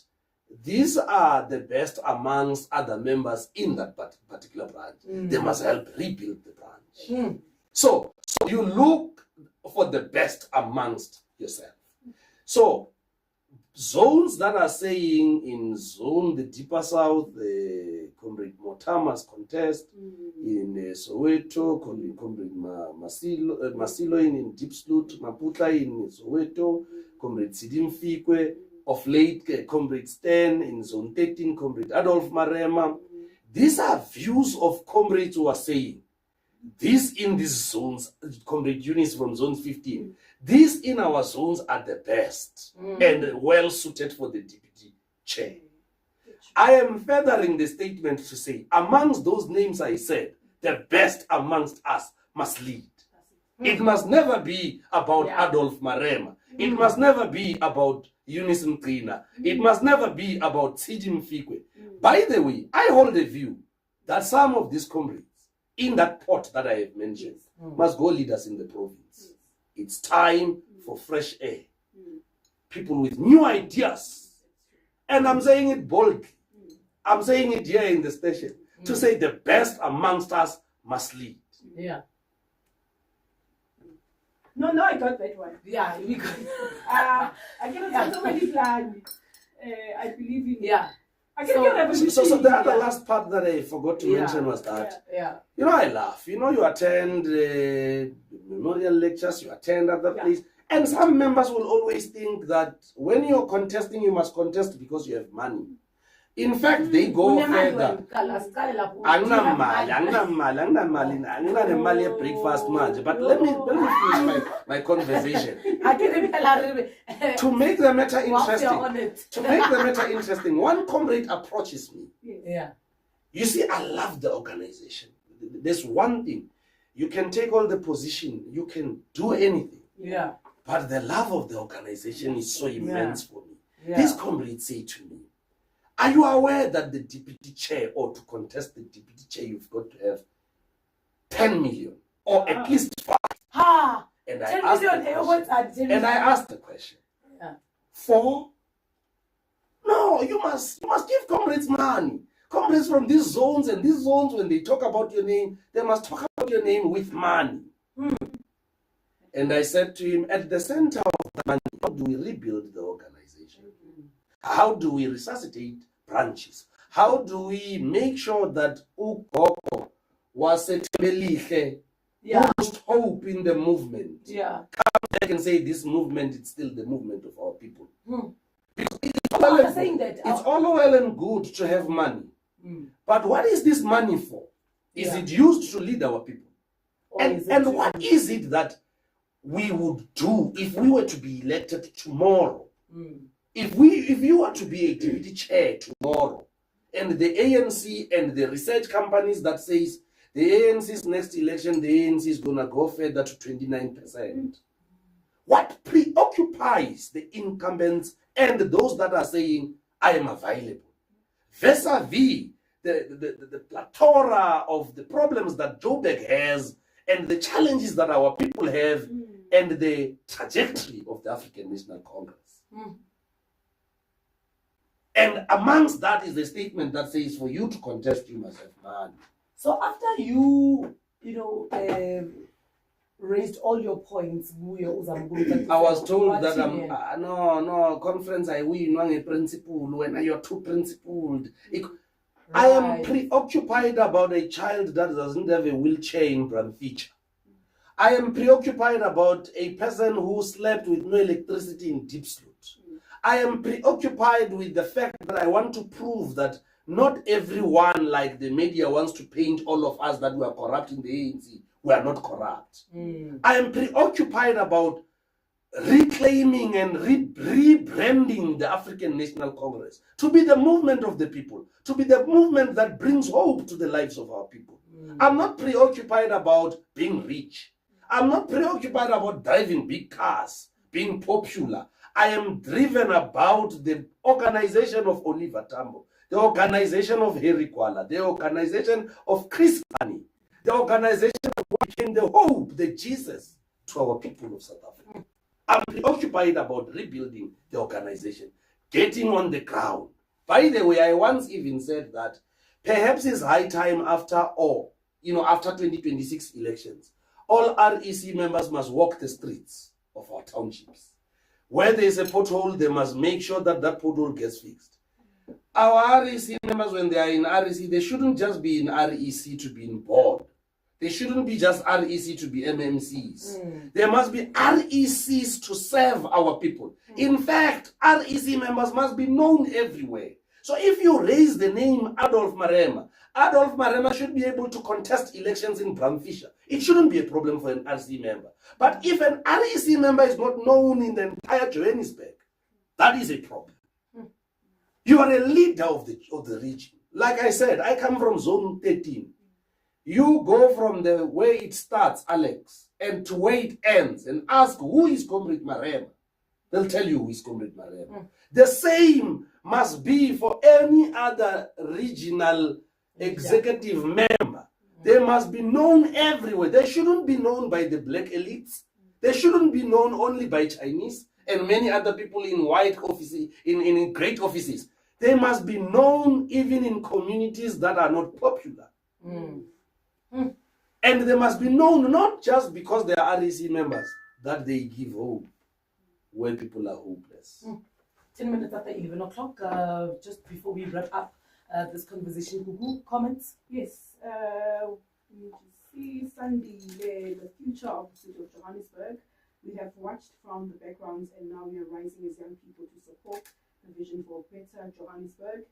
Speaker 1: these are the best amongst other members in that particular branch. They must help rebuild the branch. So you look for the best amongst yourself. So zones that are saying in zone the deeper south, the Comrade Motama's contest, in Soweto, Comrade Masilo in Deep Sloot, Maputla in Soweto, Comrade Cde Mfikwe, of late Comrade Stan in zone 13, Comrade Adolph Marema. These are views of comrades who are saying, these in these zones, Comrade Eunice from zone 15, these in our zones are the best and well suited for the deputy chair. I am furthering the statement to say, amongst those names I said, the best amongst us must lead. It must never be about Adolph Marema. It must never be about Eunice Mqina. It must never be about Cde Mfikwe. By the way, I hold a view that some of these comrades in that pot that I have mentioned must go lead us in the province. It's time for fresh air. People with new ideas. And I'm saying it boldly. I'm saying it here in the station to say the best amongst us must lead.
Speaker 2: Yeah.
Speaker 3: No, I got that one.
Speaker 2: Yeah, we got
Speaker 3: I cannot so many plans. I believe in.
Speaker 2: Yeah.
Speaker 1: So the other last part that I forgot to mention was that, you know, I laugh. You know, you attend memorial lectures, you attend other places, and some members will always think that when you're contesting, you must contest because you have money. In fact, they go further. Breakfast much. But let me finish my conversation. To make the matter interesting, one comrade approaches me.
Speaker 2: Yeah.
Speaker 1: You see, I love the organization. There's one thing. You can take all the position, you can do anything.
Speaker 2: Yeah.
Speaker 1: But the love of the organization is so immense for me.
Speaker 2: Yeah.
Speaker 1: This comrade say to me, are you aware that the deputy chair, or to contest the deputy chair, you've got to have 10 million or at least 5? And I asked the question. 4? No, you must give comrades money. Comrades from these zones and these zones, when they talk about your name, they must talk about your name with money. And I said to him, at the center of the money, how do we rebuild the organization? How do we resuscitate branches? How do we make sure that Ugogo was a lost hope in the movement?
Speaker 2: Yeah.
Speaker 1: Come back and say this movement is still the movement of our people. Because it's all well and good to have money. But what is this money for? Is it used to lead our people? And what is it that we would do if we were to be elected tomorrow? If you were to be a deputy chair tomorrow, and the ANC and the research companies that says the ANC's next election, the ANC is going to go further to 29%. What preoccupies the incumbents and those that are saying, I am available, vis-a-vis the plethora of the problems that Joburg has and the challenges that our people have and the trajectory of the African National Congress. And amongst that is the statement that says for you to contest, you must have money.
Speaker 2: So after you raised all your points, I
Speaker 1: was told that no conference I win one a principle when you're too principled. I am preoccupied about a child that doesn't have a wheelchair in Bramficha. I am preoccupied about a person who slept with no electricity in Deep Sloot. I am preoccupied with the fact that I want to prove that not everyone, like the media wants to paint all of us that we are corrupt in the ANC, we are not corrupt. I am preoccupied about reclaiming and rebranding the African National Congress to be the movement of the people, to be the movement that brings hope to the lives of our people. I'm not preoccupied about being rich. I'm not preoccupied about driving big cars, being popular. I am driven about the organization of Oliver Tambo, the organization of Harry Kwala, the organization of Chris Hani, the organization of what became the hope, the Jesus to our people of South Africa. I'm preoccupied about rebuilding the organization, getting on the ground. By the way, I once even said that perhaps it's high time after 2026 elections, all REC members must walk the streets of our townships. Where there is a pothole, they must make sure that that pothole gets fixed. Our REC members, when they are in REC, they shouldn't just be in REC to be in board. They shouldn't be just REC to be MMCs. There must be RECs to serve our people. In fact, REC members must be known everywhere. So if you raise the name Adolph Marema should be able to contest elections in Bramfisher. It shouldn't be a problem for an REC member. But if an REC member is not known in the entire Johannesburg, that is a problem. You are a leader of the region. Like I said, I come from Zone 13. You go from the way it starts, Alex, and to where it ends, and ask who is Comrade Marema. They'll tell you who is Comrade Marema. The same must be for any other regional executive member. They must be known everywhere. They shouldn't be known by the black elites. They shouldn't be known only by Chinese and many other people in white offices, in great offices. They must be known even in communities that are not popular. And they must be known not just because they are REC members, that they give hope where people are hopeless.
Speaker 2: 10 minutes after 11 o'clock, just before we wrap up this conversation, Gugu, comments?
Speaker 3: Yes. We need to see Sunday, the future of the city of Johannesburg. We have watched from the backgrounds and now we are rising as young people to support the vision for better Johannesburg.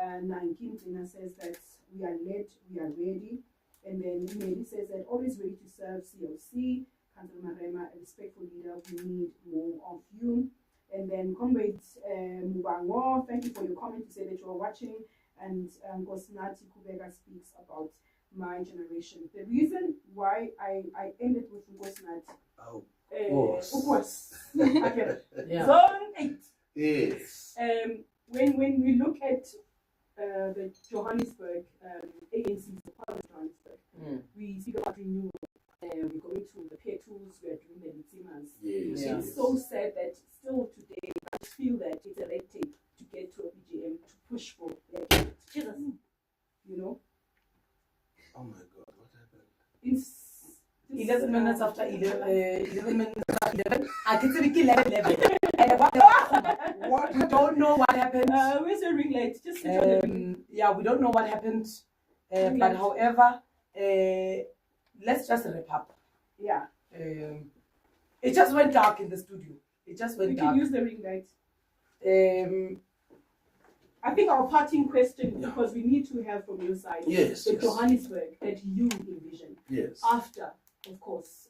Speaker 3: Nankin Zina says that we are led, we are ready. And then Mary says that always ready to serve COC. Councillor Marema, a respectful leader, we need more of you. And then Comrade Mubango, thank you for your comment to say that you are watching. And Gosnati Kubega speaks about my generation. The reason why I ended with Gosnati. Okay. Zone 8.
Speaker 1: Yes.
Speaker 3: When we look at the Johannesburg ANC, the part of Johannesburg, we speak about renewal. We're going to the peer tools, we're doing the Nitimas.
Speaker 1: Yes.
Speaker 3: It's so sad that still today I just feel that it's a red tape to get to a PGM to push for their Jesus. You know?
Speaker 1: Oh my God, what happened?
Speaker 3: It's
Speaker 2: 11 minutes after 11 minutes after 11. I can say 11. What? We don't know what happened.
Speaker 3: Where's your ring light? Just switch on the ring.
Speaker 2: Yeah, we don't know what happened. But however, let's just wrap up.
Speaker 3: Yeah.
Speaker 2: It just went dark in the studio. It just went dark.
Speaker 3: We can use the ring light. I think our parting question, because we need to have from your side, the Johannesburg that you envision.
Speaker 1: Yes.
Speaker 3: After, of course,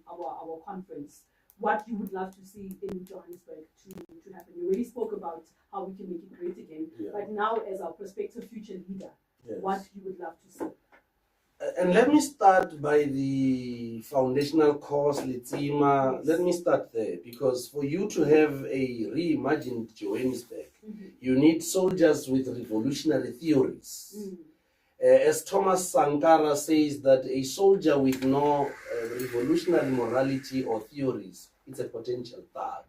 Speaker 3: our conference, what you would love to see in Johannesburg to happen. You already spoke about how we can make it great again, but now as our prospective future leader, what you would love to see.
Speaker 1: And let me start by the foundational course, Letsima. Let me start there, because for you to have a reimagined Johannesburg, you need soldiers with revolutionary theories. As Thomas Sankara says, that a soldier with no revolutionary morality or theories, it's a potential thug.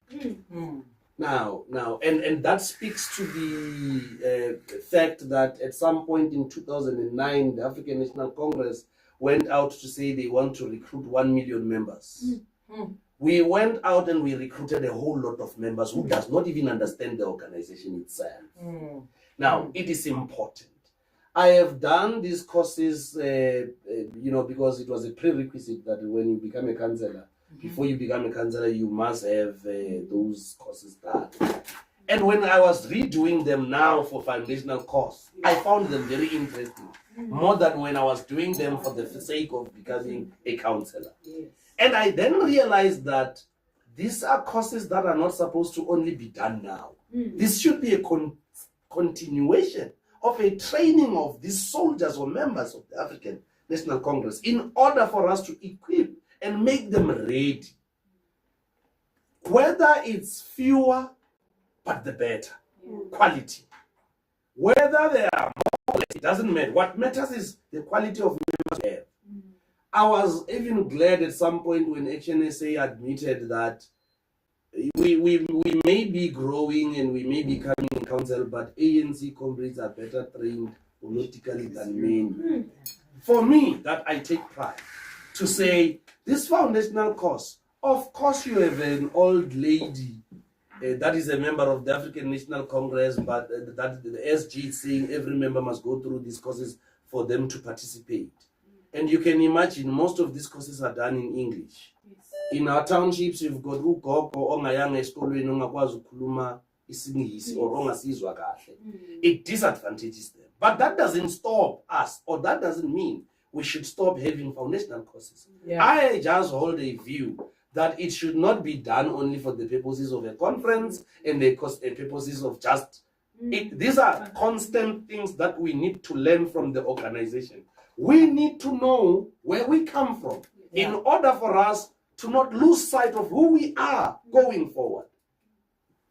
Speaker 1: Now, and that speaks to the fact that at some point in 2009, the African National Congress went out to say they want to recruit 1 million members. We went out and we recruited a whole lot of members who does not even understand the organization itself. Now, it is important. I have done these courses, because it was a prerequisite that when you become a councillor, before you become a councillor, you must have those courses done. And when I was redoing them now for foundational course, I found them very interesting, more than when I was doing them for the sake of becoming a councillor.
Speaker 2: Yes.
Speaker 1: And I then realized that these are courses that are not supposed to only be done now. This should be a continuation of a training of these soldiers or members of the African National Congress in order for us to equip and make them ready. Whether it's fewer, but the better quality. Whether they are more, it doesn't matter. What matters is the quality of members we have. I was even glad at some point when HNSA admitted that we may be growing and we may be coming in council, but ANC comrades are better trained politically than many. For me, that I take pride to say this foundational course, of course you have an old lady that is a member of the African National Congress, but that the SG is saying every member must go through these courses for them to participate. And you can imagine most of these courses are done in English. In our townships, you've got ugogo ongayanga esikolweni ongakwazi ukukhuluma isingisi or ongasizwa kahle. It disadvantages them. But that doesn't stop us, or that doesn't mean we should stop having foundational courses.
Speaker 2: Yeah.
Speaker 1: I just hold a view that it should not be done only for the purposes of a conference and the purposes of just it. These are constant things that we need to learn from the organization. We need to know where we come from in order for us to not lose sight of who we are going forward.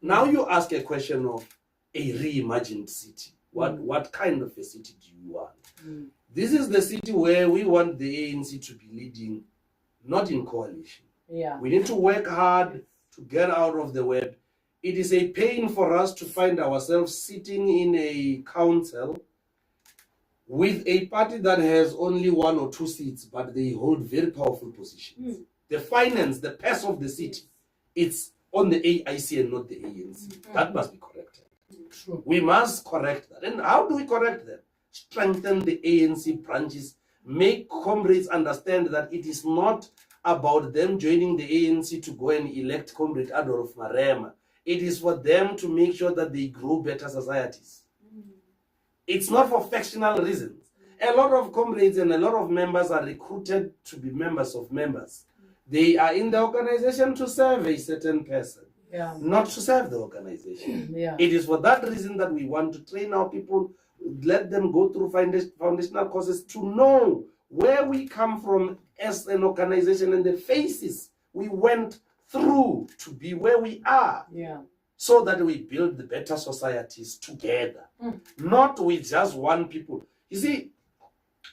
Speaker 1: Now you ask a question of a reimagined city. What kind of a city do you want? This is the city where we want the ANC to be leading, not in coalition.
Speaker 2: Yeah.
Speaker 1: We need to work hard to get out of the web. It is a pain for us to find ourselves sitting in a council with a party that has only 1 or 2 seats, but they hold very powerful positions. The finance, the purse of the city, it's on the AIC and not the ANC. That must be corrected.
Speaker 2: True.
Speaker 1: We must correct that. And how do we correct that? Strengthen the ANC branches, make comrades understand that it is not about them joining the ANC to go and elect Cde Adolph Marema. It is for them to make sure that they grow better societies. It's not for factional reasons. A lot of comrades and a lot of members are recruited to be members of members. They are in the organization to serve a certain person, not to serve the organization. It is for that reason that we want to train our people, let them go through foundational courses to know where we come from as an organization and the phases we went through to be where we are. So that we build the better societies together, not with just one people. You see,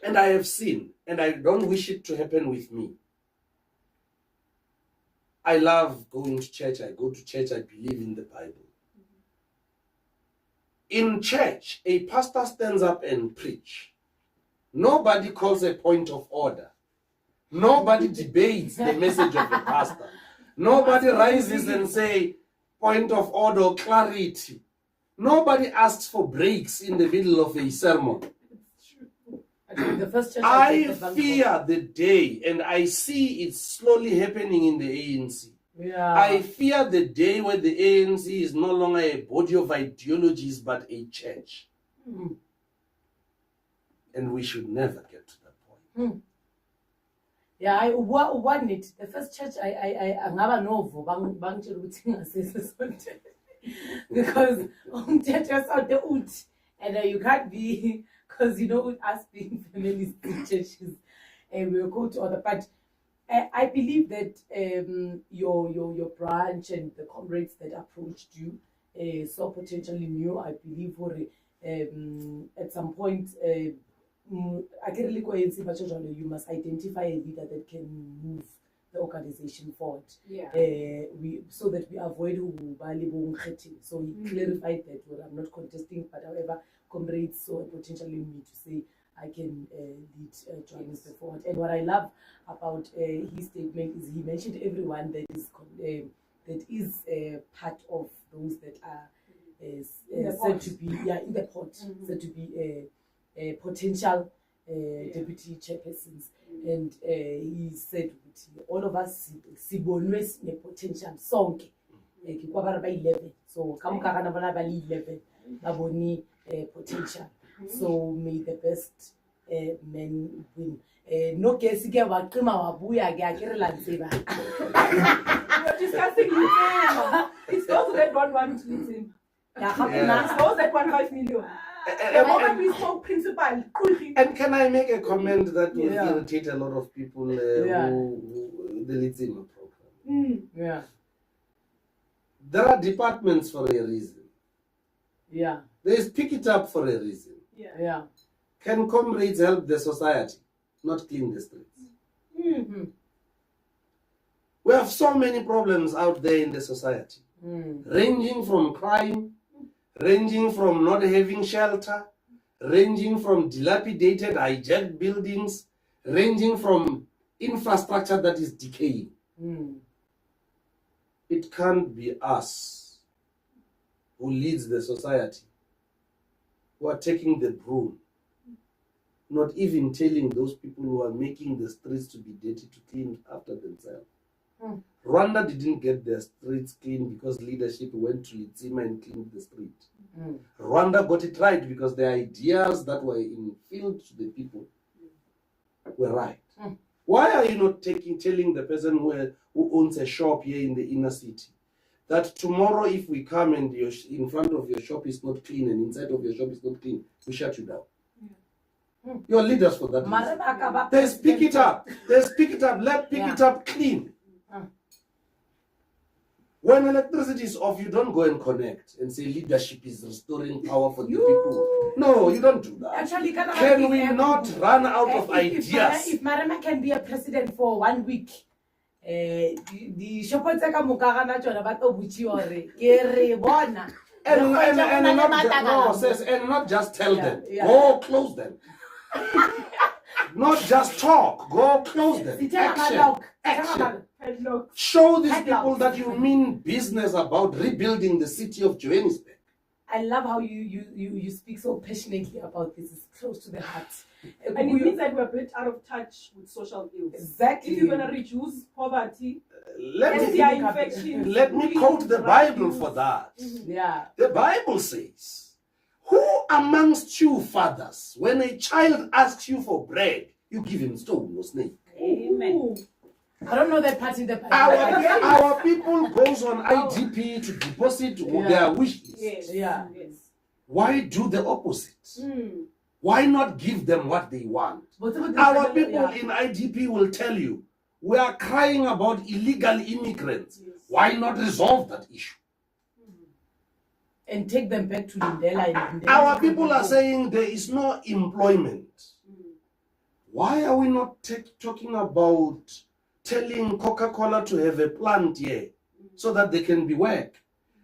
Speaker 1: and I have seen, and I don't wish it to happen with me. I love going to church. I go to church. I believe in the Bible. In church, a pastor stands up and preach. Nobody calls a point of order. Nobody debates the message of the pastor. Nobody rises and say, point of order or clarity. Nobody asks for breaks in the middle of a sermon.
Speaker 2: The first church
Speaker 1: I fear the day, and I see it slowly happening in the ANC. I fear the day where the ANC is no longer a body of ideologies but a church. And we should never get to that point.
Speaker 2: Yeah, I want it. The first church I ngaba novo bangitshela ukuthi ngasese sonke because umthetho out the ut and you can't be because us being feminist churches we'll go to other, but I believe that your branch and the comrades that approached you so potentially new. I believe at some point you must identify a leader that can move the organization forward. So that we avoid so he clarified that I'm not contesting, but however comrades saw potentially me to say I can lead Johannesburg forward. And what I love about his statement is he mentioned everyone that is part of those that are said to be in the pot, said to be potential deputy chairpersons, and he said all of us sibonwe sine potential sonke ke kwa ba 11, so ka moka kana bona ba le 11 ba bone potential, so may the best men win. No ke se ke ba qima wa buya ke a ke re la tseba.
Speaker 3: We're discussing it. It's those that don't want to listen. It's those that want 5 million. The moment we spoke principal.
Speaker 1: And can I make a comment that will irritate a lot of people who the Litsima program?
Speaker 2: Yeah.
Speaker 1: There are departments for a reason.
Speaker 2: Yeah.
Speaker 1: There is pick it up for a reason.
Speaker 2: Yeah.
Speaker 1: Can comrades help the society, not clean the streets?
Speaker 2: Mm-hmm.
Speaker 1: We have so many problems out there in the society, ranging from crime, ranging from not having shelter, ranging from dilapidated, hijacked buildings, ranging from infrastructure that is decaying. It can't be us who leads the society who are taking the broom, not even telling those people who are making the streets to be dirty to clean after themselves. Rwanda didn't get their streets clean because leadership went to Litsima and cleaned the street. Rwanda got it right because the ideas that were instilled to the people were right. Why are you not telling the person who owns a shop here in the inner city that tomorrow if we come and in front of your shop is not clean and inside of your shop is not clean, we shut you down? You're leaders for that reason. They speak it up. Let pick it up clean. When electricity is off, you don't go and connect and say leadership is restoring power for the people. No, you don't do that.
Speaker 2: Actually,
Speaker 1: can we not run out of ideas?
Speaker 2: If Marema can be a president for 1 week, the shopo tsa ka moka gana tsona ba to butsiwa re ke re bona
Speaker 1: and not just tell them, go close them. Not just talk, go close them. Action. Show these people that you mean business about rebuilding the city of Johannesburg.
Speaker 2: I love how you speak so passionately about this. It's close to the heart.
Speaker 3: And it means that we're a bit out of touch with social ills.
Speaker 2: Exactly.
Speaker 3: If you're going to reduce poverty,
Speaker 1: let me quote the Bible for that.
Speaker 2: Yeah.
Speaker 1: The Bible says, who amongst you fathers, when a child asks you for bread, you give him stone or snake?
Speaker 3: Amen.
Speaker 2: I don't know that part in the Bible.
Speaker 1: Our people goes on IDP to deposit their wishes.
Speaker 3: Yes.
Speaker 1: Why do the opposite? Why not give them what they want? Our people in IDP will tell you, we are crying about illegal immigrants. Why not resolve that issue?
Speaker 2: And take them back to Lindela.
Speaker 1: Our people are saying there is no employment. Why are we not talking about telling Coca-Cola to have a plant here so that they can be work?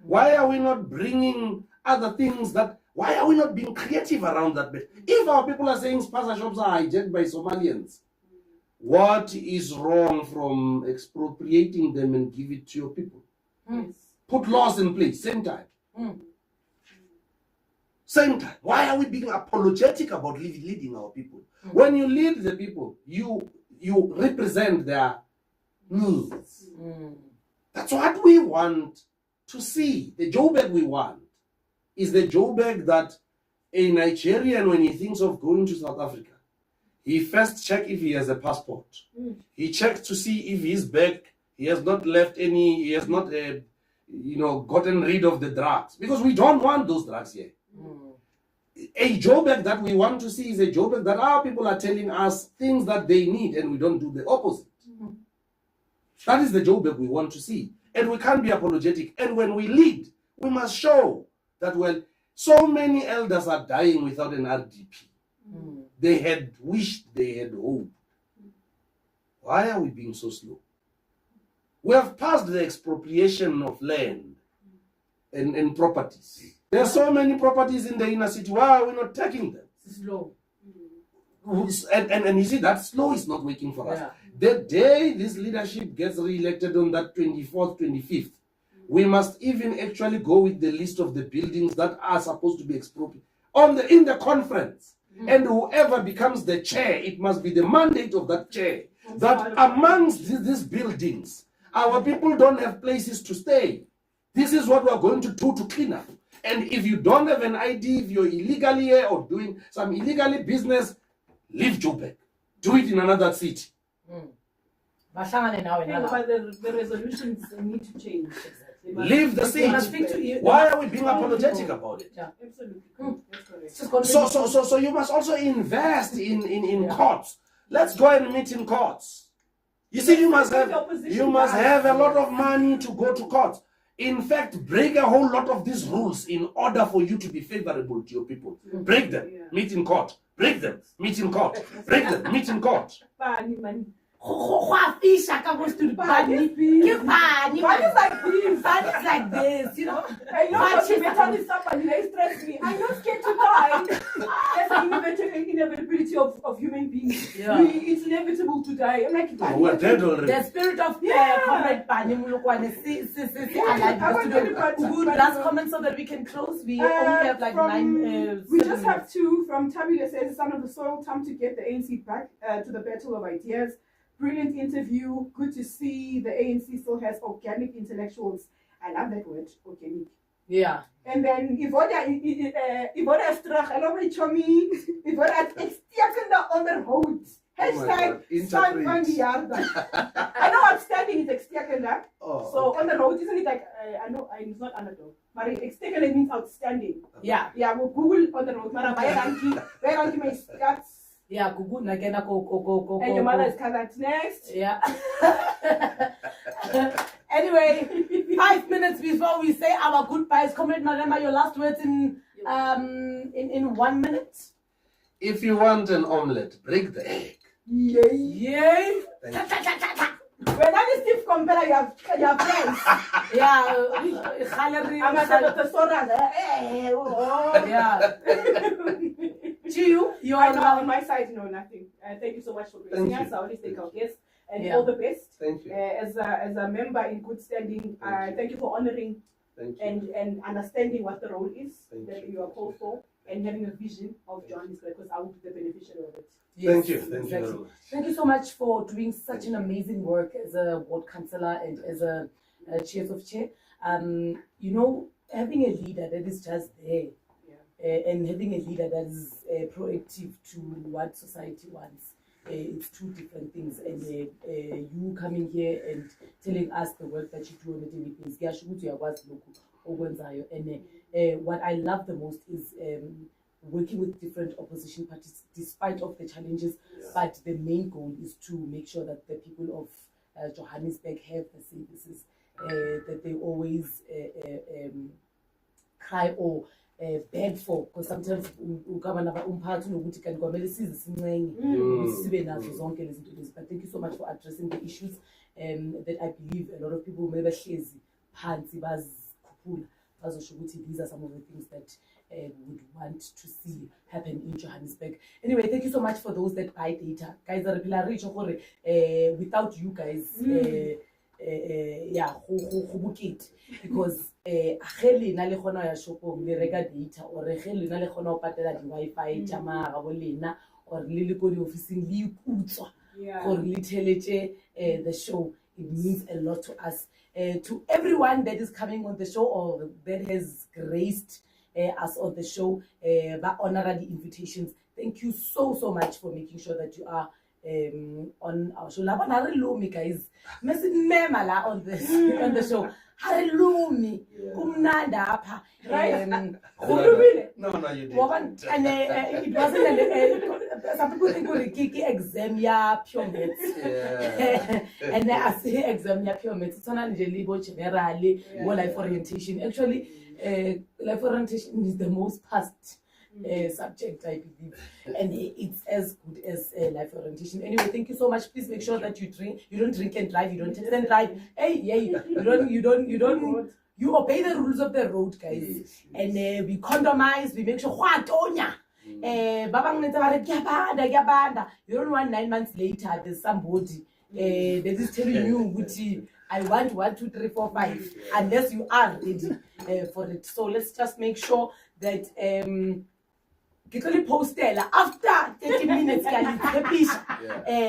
Speaker 1: Why are we not bringing other things why are we not being creative around that bit? If our people are saying spaza shops are hijacked by Somalians, what is wrong from expropriating them and give it to your people? Put laws in place, same time. Same time. Why are we being apologetic about leading our people? When you lead the people, you represent their needs. That's what we want to see. The Joburg we want is the Joburg that a Nigerian, when he thinks of going to South Africa, he first checks if he has a passport. He checks to see if he's back. He has not left any, he has not gotten rid of the drugs. Because we don't want those drugs here. A Joburg that we want to see is a Joburg that our people are telling us things that they need and we don't do the opposite. That is the Joburg we want to see. And we can't be apologetic. And when we lead, we must show that, well, so many elders are dying without an RDP. They had wished, they had hoped. Why are we being so slow? We have passed the expropriation of land and properties. There are so many properties in the inner city. Why are we not taking them?
Speaker 2: Slow.
Speaker 1: And you see, that slow is not working for us. The day this leadership gets re-elected on that 24th, 25th, we must even actually go with the list of the buildings that are supposed to be expropriated in the conference. And whoever becomes the chair, it must be the mandate of that chair that amongst these buildings, our people don't have places to stay. This is what we're going to do to clean up. And if you don't have an ID, if you're illegally here or doing some illegally business, leave Joburg. Do it in another city.
Speaker 2: But
Speaker 3: the resolutions need to change. Exactly.
Speaker 1: Leave the city. Why are we being apologetic about it?
Speaker 2: Yeah.
Speaker 3: Absolutely.
Speaker 1: So you must also invest in courts. Let's go and meet in courts. You see, you must have a lot of money to go to court. In fact, break a whole lot of these rules in order for you to be favorable to your people. Break them, meet in court. Break them, meet in court. Break them, meet in court.
Speaker 3: But it's like this, you know. I know she's telling somebody they stress me. I'm not scared to die. That's the inevitability of human beings.
Speaker 2: Yeah.
Speaker 3: It's inevitable to die. I'm like,
Speaker 1: we're dead already.
Speaker 2: The spirit of Comrade Bani Mulukwane last comment so that we can close. We only have like 9
Speaker 3: we just have 2 from Tabile says, son of the soil, time to get the ANC back to the battle of ideas. Brilliant interview. Good to see the ANC still has organic intellectuals. I love that word, organic.
Speaker 2: Yeah.
Speaker 3: And then Ivoda Strach, I love my chummy. Ivoda Extekende onderhoud. Hashtag stand van die jarda. I know outstanding is Extekende. So onderhoud isn't it like, I know it's not underdog. But Extekende means outstanding.
Speaker 2: Yeah.
Speaker 3: Yeah, we'll Google onderhoud. Maar where rank my stats?
Speaker 2: Yeah, go.
Speaker 3: And your mother is covered next.
Speaker 2: Yeah. Anyway, 5 minutes before we say our goodbyes, Comrade Marema, your last words in 1 minute.
Speaker 1: If you want an omelette, break the egg.
Speaker 2: Yay!
Speaker 3: When I see Steve Compella, you have friends.
Speaker 2: Yeah.
Speaker 3: I'm at the Sora.
Speaker 2: Yeah. To you, you are
Speaker 3: on my side, no, nothing. Thank you so much for gracing us. I always take our guests and all the best.
Speaker 1: Thank you.
Speaker 3: As a member in good standing, thank you for honoring and understanding what the role is that you are called for and having a vision of Johannesburg, because I will be the beneficiary of it.
Speaker 1: Yes, thank you. Thank you very much.
Speaker 2: Thank you so much for doing such an amazing work as a ward councillor and as a chair of chair. You know, having a leader that is just there. And having a leader that is proactive to what society wants, it's 2 different things. And you coming here and telling us the work that you do on a daily basis. And what I love the most is working with different opposition parties, despite of the challenges. But the main goal is to make sure that the people of Johannesburg have the services that they always cry or beg for, because sometimes but thank you so much for addressing the issues that I believe a lot of people maybe these are some of the things that would want to see happen in Johannesburg. Anyway, thank you so much for those that buy data, guys. Without you guys, because ge na le gona ya shopong le reka data or ge le na le gona o patela di Wi-Fi tama ga bo lena or le le ko di officing le ikutswa or le teletse the show. It means a lot to us. To everyone that is coming on the show or that has graced us on the show, honorary invitations, thank you so much for making sure that you are on our show. Guys, on this on the show. Harelumi, kumnanda apha.
Speaker 1: No, you didn't.
Speaker 2: And it wasn't some people think we kiki exam ya pure maths. And I say exam ya pure maths. It's not libo generally more life orientation. Actually, life orientation is the most passed subject, I believe, and it's as good as life orientation. Anyway, thank you so much. Please make sure that you don't drink and drive, you don't test and drive. You obey the rules of the road, guys. And we condomize, we make sure you don't want 9 months later there's somebody that is telling you which I want 1, 2, 3, 4, 5, unless you are ready for it. So let's just make sure that Get only posted after 30 minutes.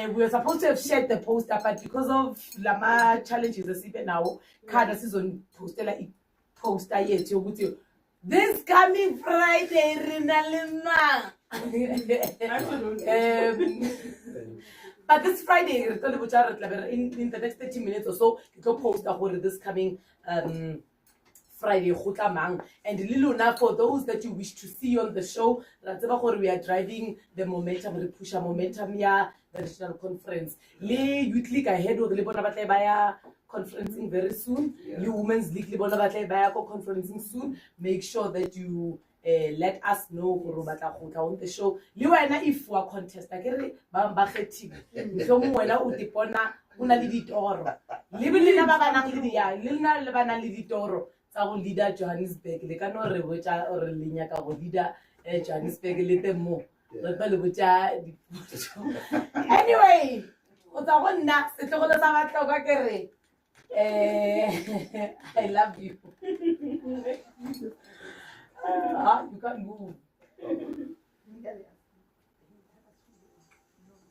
Speaker 2: We were supposed to have shared the poster, but because of Lama challenges, the CP now, Kada season poster yet. This coming Friday, Rinalima. But this Friday, in the next 30 minutes or so, it will post this coming Friday, and Liluna, for those that you wish to see on the show, we are driving the momentum, we push our momentum here, the national conference. You click ahead with the conferencing very soon. You Women's League conferencing soon. Make sure that you let us know on the show. If we are contest, leader Johannesburg, le ka no re botsa or le nyaka go leader Johannesburg le temo re tla le botsa anyway o tsa go nna se tlo go le sa batla ka kere I love you. You can't move.